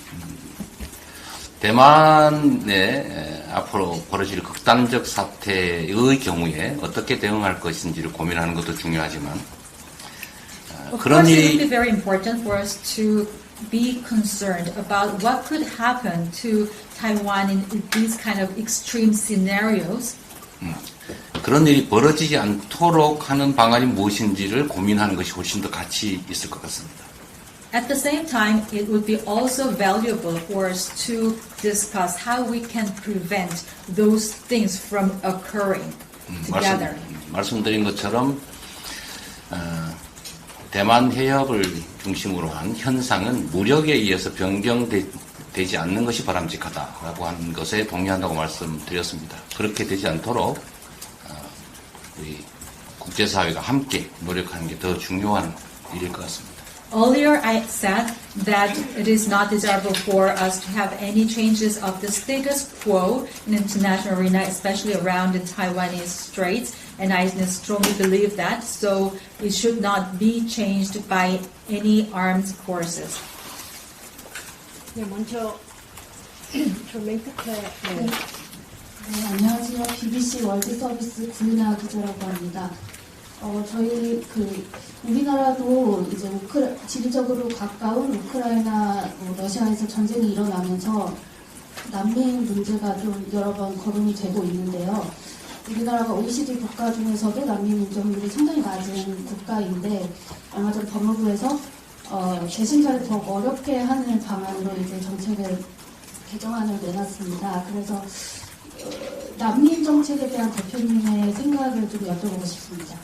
대만에 앞으로 벌어질 극단적 사태의 경우에 어떻게 대응할 것인지를 고민하는 것도 중요하지만 그런 Of course, it would 일이 be very important for us to be concerned about what could happen to Taiwan in these kind of extreme scenarios. 그런 일이 벌어지지 않도록 하는 방안이 무엇인지를 고민하는 것이 훨씬 더 가치 있을 것 같습니다. At the same time, it would be also valuable for us to discuss how we can prevent those things from occurring together. 말씀드린 것처럼 대만 해협을 중심으로 한 현상은 무력에 의해서 변경되지 않는 것이 바람직하다라고 하는 것에 동의한다고 말씀드렸습니다. 그렇게 되지 않도록 우리 국제사회가 함께 노력하는 게 더 중요한 일일 것 같습니다. Earlier, I said that it is not desirable for us to have any changes of the status quo in international arena, especially around the Taiwanese Straits, and I strongly believe that, so it should not be changed by any armed forces. 네, 먼저 네. 안녕하세요. BBC 월드 서비스 구은하 기자라고 합니다. 저희 우리나라도 이제 지리적으로 가까운 우크라이나, 러시아에서 전쟁이 일어나면서 난민 문제가 좀 여러 번 거론이 되고 있는데요. 우리나라가 OECD 국가 중에서도 난민 인정률이 상당히 낮은 국가인데 얼마 전 법무부에서 재심사를 더 어렵게 하는 방안으로 이제 정책을 개정안을 내놨습니다. 그래서 난민 정책에 대한 대표님의 생각을 좀 여쭤보고 싶습니다.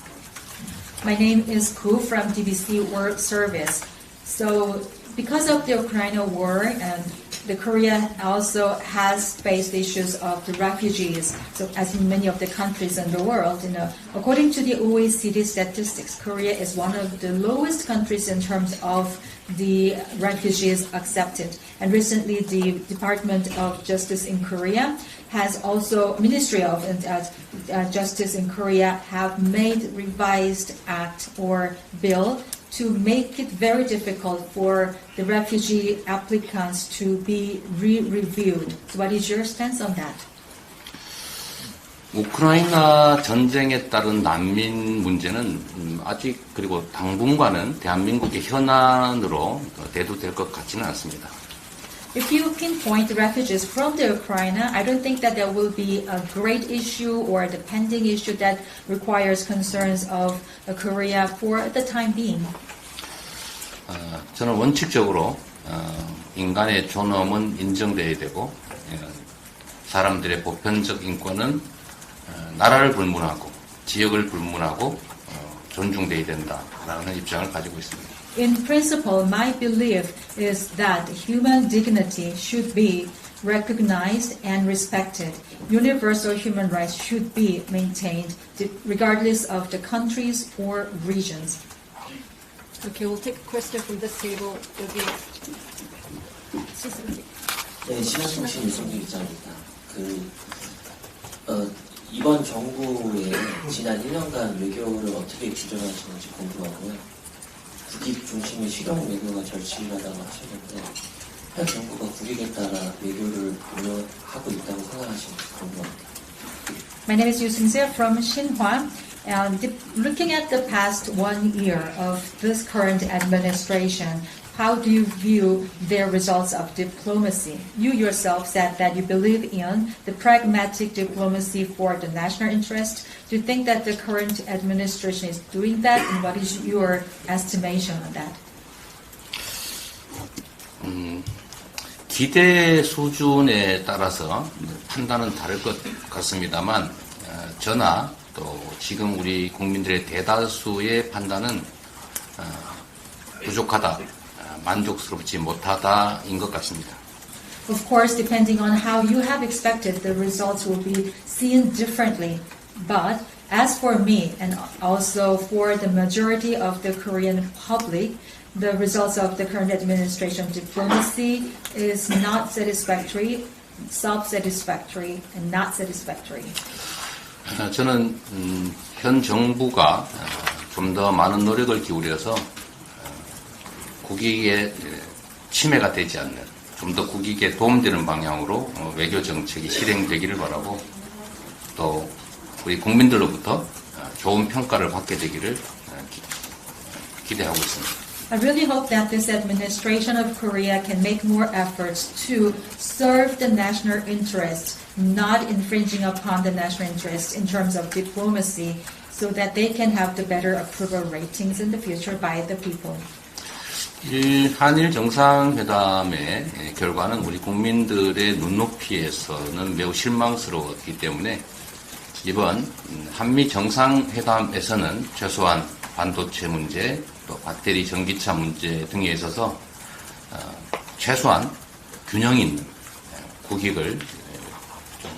My name is Ku from DBC World Service. So, because of the Ukraine war, and the Korea also has faced issues of the refugees. So, as in many of the countries in the world, according to the OECD statistics, Korea is one of the lowest countries in terms of the refugees accepted. And recently, the Department of Justice in Korea has also, Ministry of Justice in Korea have made revised act or bill to make it very difficult for the refugee applicants to be re-reviewed. So what is your stance on that? 우크라이나 전쟁에 따른 난민 문제는 아직 그리고 당분간은 대한민국의 현안으로 대두될 것 같지는 않습니다. If you pinpoint the refugees from the Ukraine, I don't think that there will be a great issue or the pending issue that requires concerns of Korea for the time being. 저는 원칙적으로 인간의 존엄은 인정돼야 되고 사람들의 보편적 인권은 나라를 불문하고 지역을 불문하고 존중돼야 된다라는 입장을 가지고 있습니다. In principle, my belief is that human dignity should be recognized and respected. Universal human rights should be maintained regardless of the countries or regions. Okay, we'll take a question from this table. 네, 신한통신 유성규 기자입니다. 이번 정부의 지난 1년간 외교를 어떻게 규정하시는지 궁금하고요. 국익 중심의 실용 외교가 절실하다고 하셨는데 현 정부가 국익에 따라 외교를 운영하고 있다고 생각하시는지 궁금합니다. My name is Yu Sung-seo from Xinhua. Looking at the past 1 year of this current administration, how do you view their results of diplomacy? You yourself said that you believe in the pragmatic diplomacy for the national interest. Do you think that the current administration is doing that, and what is your estimation on that? 기대 수준에 따라서 판단은 다를 것 같습니다만 저나 또 지금 우리 국민들의 대다수의 판단은 부족하다, 만족스럽지 못하다인 것 같습니다. Of course, depending on how you have expected, the results will be seen differently. But as for me, and also for the majority of the Korean public, the results of the current administration diplomacy is not satisfactory, self-satisfactory, and not satisfactory. 저는 현 정부가 좀 더 많은 노력을 기울여서 국익에 침해가 되지 않는, 좀 더 국익에 도움되는 방향으로 외교 정책이 실행되기를 바라고 또 우리 국민들로부터 좋은 평가를 받게 되기를 기대하고 있습니다. I really hope that this administration of Korea can make more efforts to serve the national interest, not infringing upon the national interest in terms of diplomacy, so that they can have the better approval ratings in the future by the people. 한일 정상회담의 결과는 우리 국민들의 눈높이에서는 매우 실망스러웠기 때문에 이번 한미 정상회담에서는 최소한 반도체 문제, 또 배터리 전기차 문제 등에 있어서 최소한 균형 있는 국익을 좀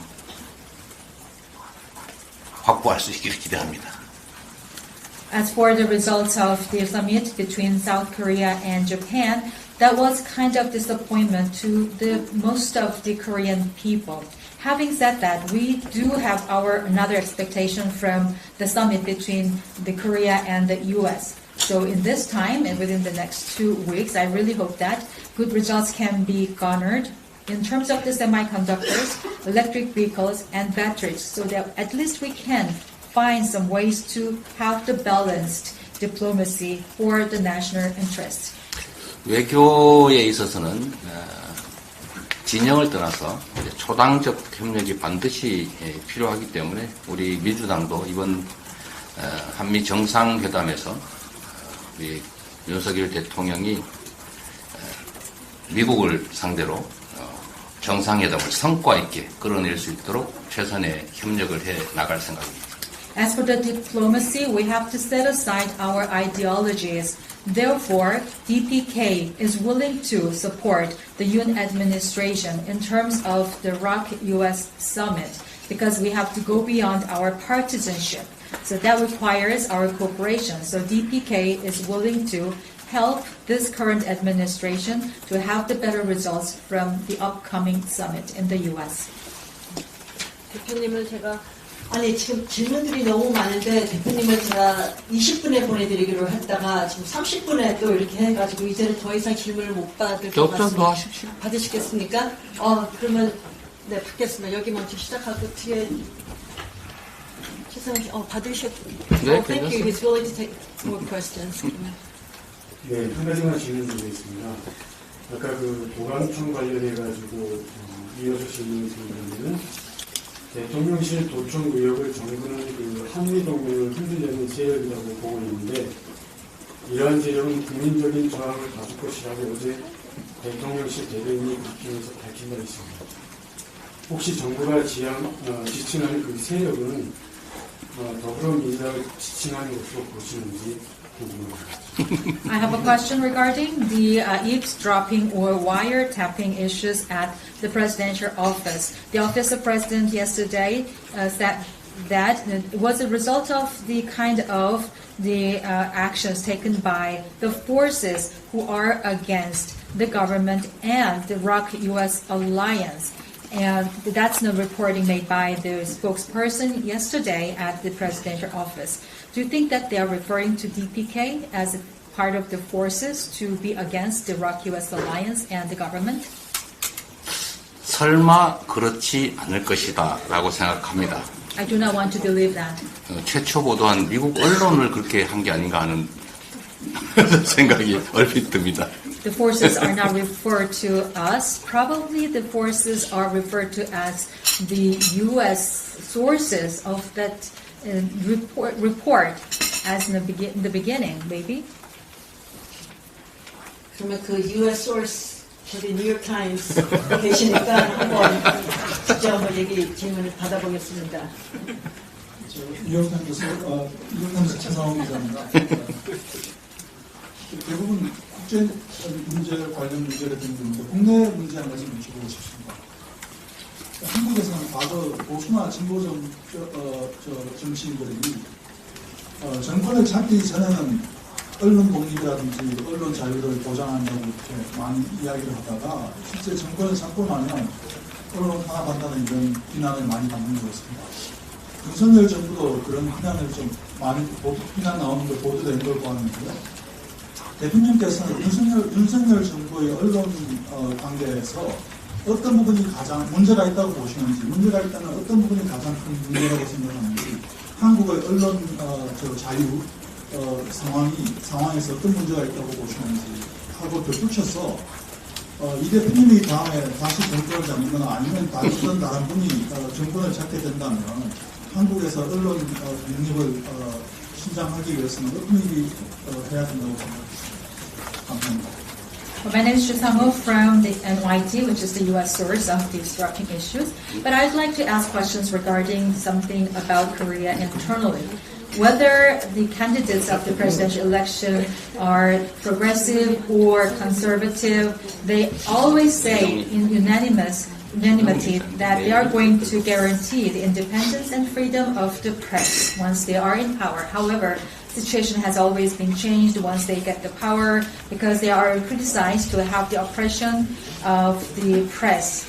확보할 수 있기를 기대합니다. As for the results of the summit between South Korea and Japan, that was kind of disappointment to the most of the Korean people. Having said that, we do have another expectation from the summit between the Korea and the U.S. So in this time and within the next 2 weeks, I really hope that good results can be garnered in terms of the semiconductors, electric vehicles, and batteries, so that at least we can find some ways to have the balanced diplomacy for the national interest. 외교에 있어서는 진영을 떠나서 초당적 협력이 반드시 필요하기 때문에 우리 민주당도 이번 한미 정상회담에서 우리 윤석열 대통령이 미국을 상대로 정상회담을 성과 있게 끌어낼 수 있도록 최선의 협력을 해 나갈 생각입니다. As for the diplomacy, we have to set aside our ideologies. Therefore, DPK is willing to support the Yoon administration in terms of the ROK-US summit because we have to go beyond our partisanship. So that requires our cooperation. So DPK is willing to help this current administration to have the better results from the upcoming summit in the US. 대표님을 지금 질문들이 너무 많은데 대표님을 제가 20분에 보내드리기로 했다가 지금 30분에 또 이렇게 해가지고 이제는 더 이상 질문을 못 받을 것 같습니다. 받으시겠습니까? 그러면 네 받겠습니다. 여기 먼저 시작하고 뒤에 최승훈 씨 받으셨. Thank you. He's willing to take more questions. 네, 한 가지만 질문드리겠습니다. 아까 그 도감청 관련해가지고 이어서 질문을 드리면은 대통령실 도청 의혹을 정부는 그 한미 동맹을 흔들려는 세력이라고 보고 있는데 이러한 세력은 국민적인 저항을 가질 것이라고 어제 대통령실 대변인이 국회에서 밝힌 바 있습니다. 혹시 정부가 지칭하는 그 세력은 더불어민주당을 지칭하는 것으로 보시는지 궁금합니다. I have a question regarding the eavesdropping or wiretapping issues at the presidential office. The office of president yesterday said that it was a result of the kind of the actions taken by the forces who are against the government and the ROK-US alliance. And that's the reporting made by the spokesperson yesterday at the presidential office. Do you think that they are referring to DPK as part of the forces to be against the ROK-US alliance and the government? 설마 그렇지 않을 것이다 라고 생각합니다. I do not want to believe that. 최초 보도한 미국 언론을 그렇게 한 게 아닌가 하는 생각이 얼핏 듭니다. The forces are not referred to us. Probably the forces are referred to as the U.S. sources of that report as in the beginning, maybe. 그러면 그 U.S. source 저기 뉴욕 타임스 계시니까 한번 직접 한번 질문을 받아보겠습니다. 뉴욕 타임스 최상원 기자입니다. 대부분 국제 문제 관련 문제가 되는데 국내 문제 한 가지 여쭤보고 싶습니다. 한국에서는 과거 보수나 진보 정치인들이 정권을 잡기 전에는 언론 독립이라든지 언론 자유를 보장한다고 이렇게 많이 이야기를 하다가 실제 정권을 잡고 나면 언론 탄압한다는 이런 비난을 많이 받는 것 같습니다. 윤석열 정부도 그런 비난을 좀 많이 비난 나오는 걸 보도된 걸 보았는데요. 대통령께서는 윤석열 정부의 언론 관계에서 어떤 부분이 가장 문제가 있다고 보시는지, 문제가 있다면 어떤 부분이 가장 큰 문제라고 생각하는지, 한국의 언론 자유 상황에서 어떤 문제가 있다고 보시는지 하고 덧붙여서 이 대표님이 다음에 다시 정권을 잡거나 아니면 다른 분이 정권을 잡게 된다면 한국에서 언론 독립을 신장하기 위해서는 어떤 일이 해야 된다고 생각합니다. My name is Chisango from the NYT, which is the U.S. source of these ROK issues. But I'd like to ask questions regarding something about Korea internally. Whether the candidates of the presidential election are progressive or conservative, they always say in unanimity that they are going to guarantee the independence and freedom of the press once they are in power. However, the situation has always been changed once they get the power because they are criticized to have the oppression of the press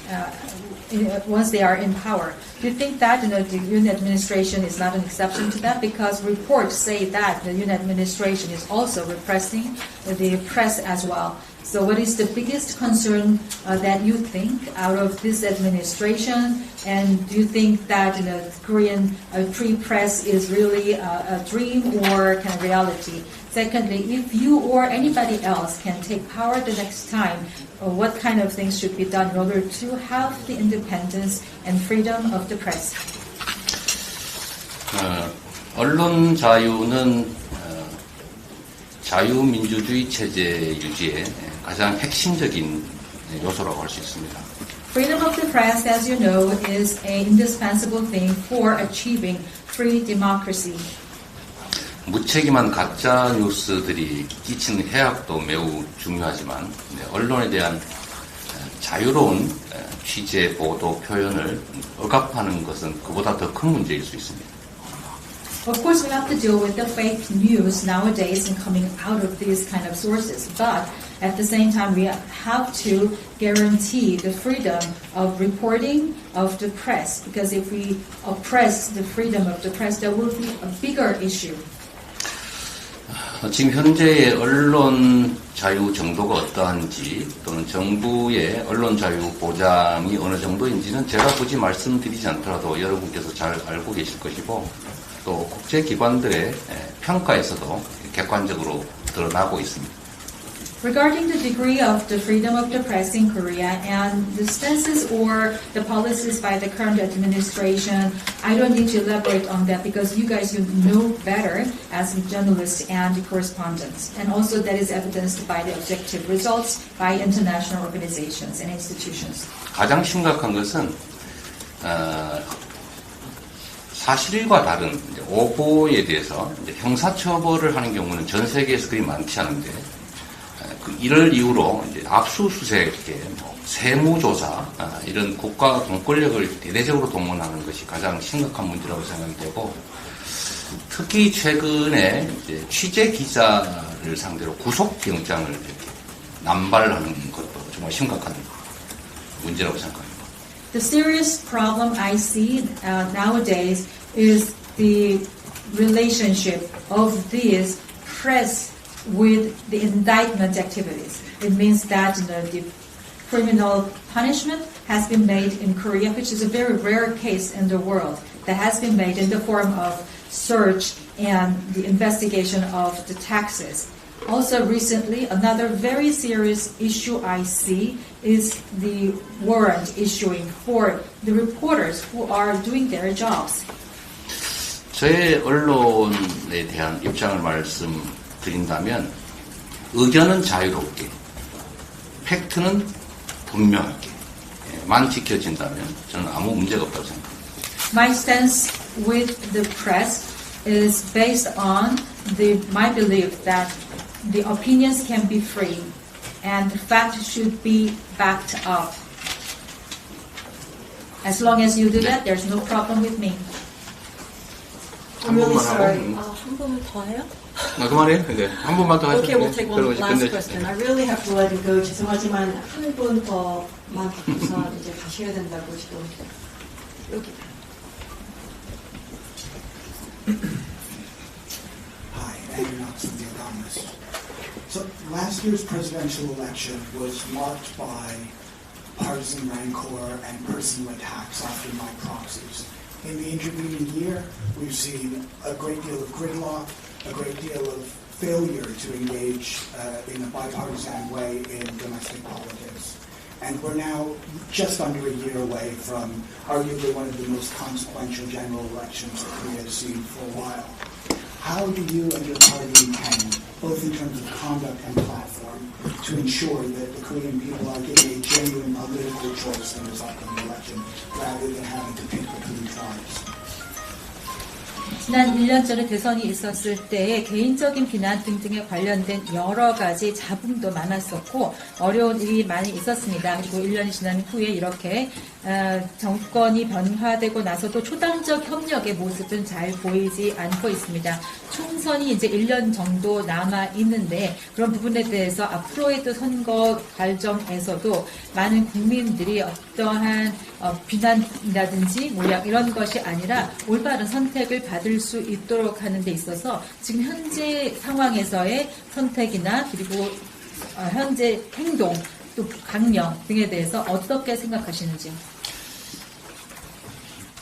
once they are in power. Do you think that the Yoon administration is not an exception to that? Because reports say that the Yoon administration is also repressing the press as well. So what is the biggest concern that you think out of this administration? And do you think that Korean free press is really a dream or kind of reality? Secondly, if you or anybody else can take power the next time, what kind of things should be done in order to have the independence and freedom of the press? 언론 자유는 자유민주주의 체제 유지에 가장 핵심적인 요소라고 할 수 있습니다. Freedom of the press, as you know, is an indispensable thing for achieving free democracy. 무책임한 가짜 뉴스들이 끼치는 해악도 매우 중요하지만 언론에 대한 자유로운 취재, 보도, 표현을 억압하는 것은 그보다 더 큰 문제일 수 있습니다. Of course, we have to deal with the fake news nowadays and coming out of these kind of sources. But at the same time, we have to guarantee the freedom of reporting of the press. Because if we oppress the freedom of the press, there will be a bigger issue. 지금 현재의 언론 자유 정도가 어떠한지 또는 정부의 언론 자유 보장이 어느 정도인지는 제가 굳이 말씀드리지 않더라도 여러분께서 잘 알고 계실 것이고 또 국제기관들의 평가에서도 객관적으로 드러나고 있습니다. Regarding the degree of the freedom of the press in Korea and the stances or the policies by the current administration, I don't need to elaborate on that because you guys know better as journalists and correspondents. And also that is evidenced by the objective results by international organizations and institutions. 가장 심각한 것은 사실과 다른 오보에 대해서 형사처벌을 하는 경우는 전 세계에서 그리 많지 않은데 이를 이유로 압수수색, 세무조사 이런 국가 공권력을 대대적으로 동원하는 것이 가장 심각한 문제라고 생각이 되고 특히 최근에 취재 기자를 상대로 구속영장을 남발하는 것도 정말 심각한 문제라고 생각합니다. The serious problem I see nowadays is the relationship of these press with the indictment activities. It means that the criminal punishment has been made in Korea, which is a very rare case in the world, that has been made in the form of search and the investigation of the taxes. Also recently, another very serious issue I see is the warrant issuing for the reporters who are doing their jobs. 저의 언론에 대한 입장을 말씀드린다면 의견은 자유롭게, 팩트는 분명하게만 지켜진다면 저는 아무 문제가 없다고 생각합니다. My stance with the press is based on my belief that the opinions can be free and the fact should be backed up. As long as you do that, there's no problem with me. I'm really sorry. 한 번만 더 해요? 그만해요. 네. 한 번만 더 하죠. Okay, we'll take one last question. I really have to let you go. 죄송하지만 한 분 더만 받고서 이제 가셔야 된다고 지금 여기. Hi, Andrew Knox from The Economist. So last year's presidential election was marked by partisan rancor and personal attacks, often by proxies. In the intervening year, we've seen a great deal of gridlock, a great deal of failure to engage in a bipartisan way in domestic politics. And we're now just under a year away from arguably one of the most consequential general elections that Korea has seen for a while. How do you and your party intend, both in terms of conduct and platform, to ensure that the Korean people are given a genuine political choice in this upcoming election, rather than having to pick between tribes? 지난 1년 전에 대선이 있었을 때에 개인적인 비난 등등에 관련된 여러 가지 잡음도 많았었고 어려운 일이 많이 있었습니다. 그리고 1년이 지난 후에 이렇게 정권이 변화되고 나서도 초당적 협력의 모습은 잘 보이지 않고 있습니다. 총선이 이제 1년 정도 남아 있는데 그런 부분에 대해서 앞으로의 또 선거 과정에서도 많은 국민들이 어떠한 비난이라든지 모양 이런 것이 아니라 올바른 선택을 받을 수 있도록 하는 데 있어서 지금 현재 상황에서의 선택이나 그리고 현재 행동 또 강령 등에 대해서 어떻게 생각하시는지요?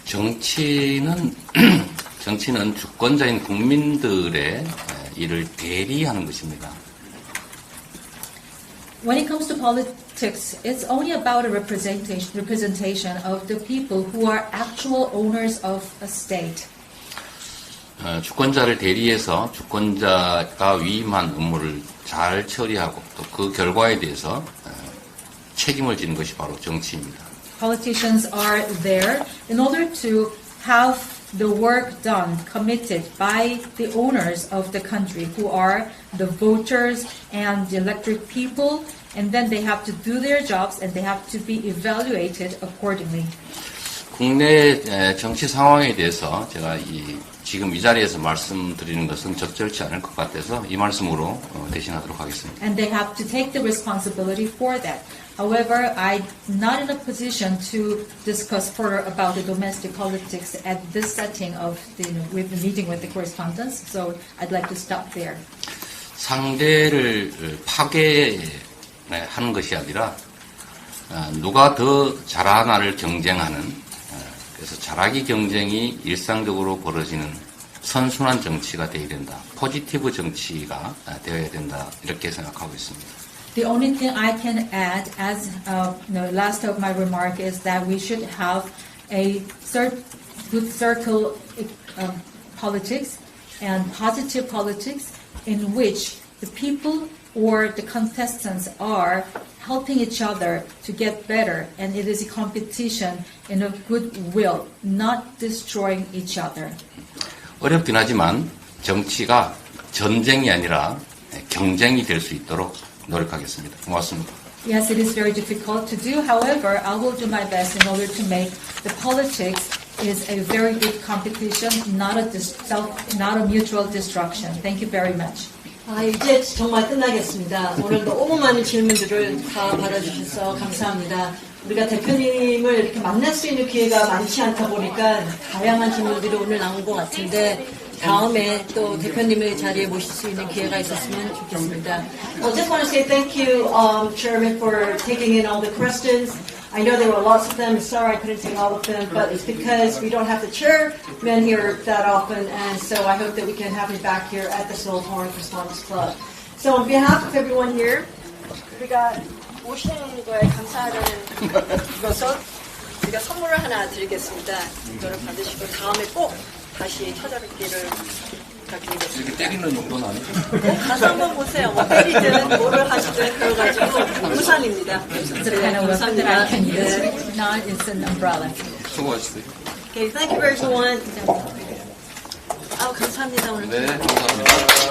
정치는 주권자인 국민들의 일을 대리하는 것입니다. When it comes to politics, it's only about a representation of the people who are actual owners of a state. 주권자를 대리해서 주권자가 위임한 업무를 잘 처리하고 또 그 결과에 대해서 책임을 지는 것이 바로 정치입니다. Politicians are there in order to have the work done, committed by the owners of the country, who are the voters and the elected people, and then they have to do their jobs and they have to be evaluated accordingly. 국내 정치 상황에 대해서 제가 지금 이 자리에서 말씀드리는 것은 적절치 않을 것 같아서 이 말씀으로 대신하도록 하겠습니다. And they have to take the responsibility for that. However, I'm not in a position to discuss further about the domestic politics at this setting of with the meeting with the correspondents, so I'd like to stop there. 상대를 파괴하는 것이 아니라 누가 더 잘하나를 경쟁하는 그래서 잘하기 경쟁이 일상적으로 벌어지는 선순환 정치가 되어야 된다. 포지티브 정치가 되어야 된다. 이렇게 생각하고 있습니다. The only thing I can add as last of my remark is that we should have a good circle politics and positive politics in which the people or the contestants are helping each other to get better, and it is a competition in a goodwill, not destroying each other. 어렵긴 하지만 정치가 전쟁이 아니라 경쟁이 될 수 있도록 노력하겠습니다. 고맙습니다. Yes, it is very difficult to do. However, I will do my best in order to make the politics is a very good competition, not a mutual destruction. Thank you very much. 이제 정말 끝나겠습니다. 오늘 너무 많은 질문들을 다 받아주셔서 감사합니다. 우리가 대표님을 이렇게 만날 수 있는 기회가 많지 않다 보니까 다양한 질문들이 오늘 나온 것 같은데 다음에 또 대표님의 자리에 모실 수 있는 기회가 있었으면 좋겠습니다. Well, just want to say thank you, Chairman, for taking in all the questions. I know there were lots of them. Sorry I couldn't take all of them, but it's because we don't have the chairman here that often, and so I hope that we can have him back here at the Seoul Foreign Correspondents Club. So on behalf of everyone here, 우리가 오시는 거에 감사하다는 것으로 우리가 선물을 하나 드리겠습니다. 이거를 받으시고 다음에 꼭 다시 찾아뵙기를 부탁드리겠습니다. 이렇게 때리는 정도는 아니죠? 가서 한번 보세요. 뭐 때리든 뭐를 하시든 그래가지고 우산입니다. It's a kind of weapon that I can use. If not, it's an umbrella. 수고하셨어요. Okay, thank you everyone. 감사합니다 오늘. 네, 감사합니다.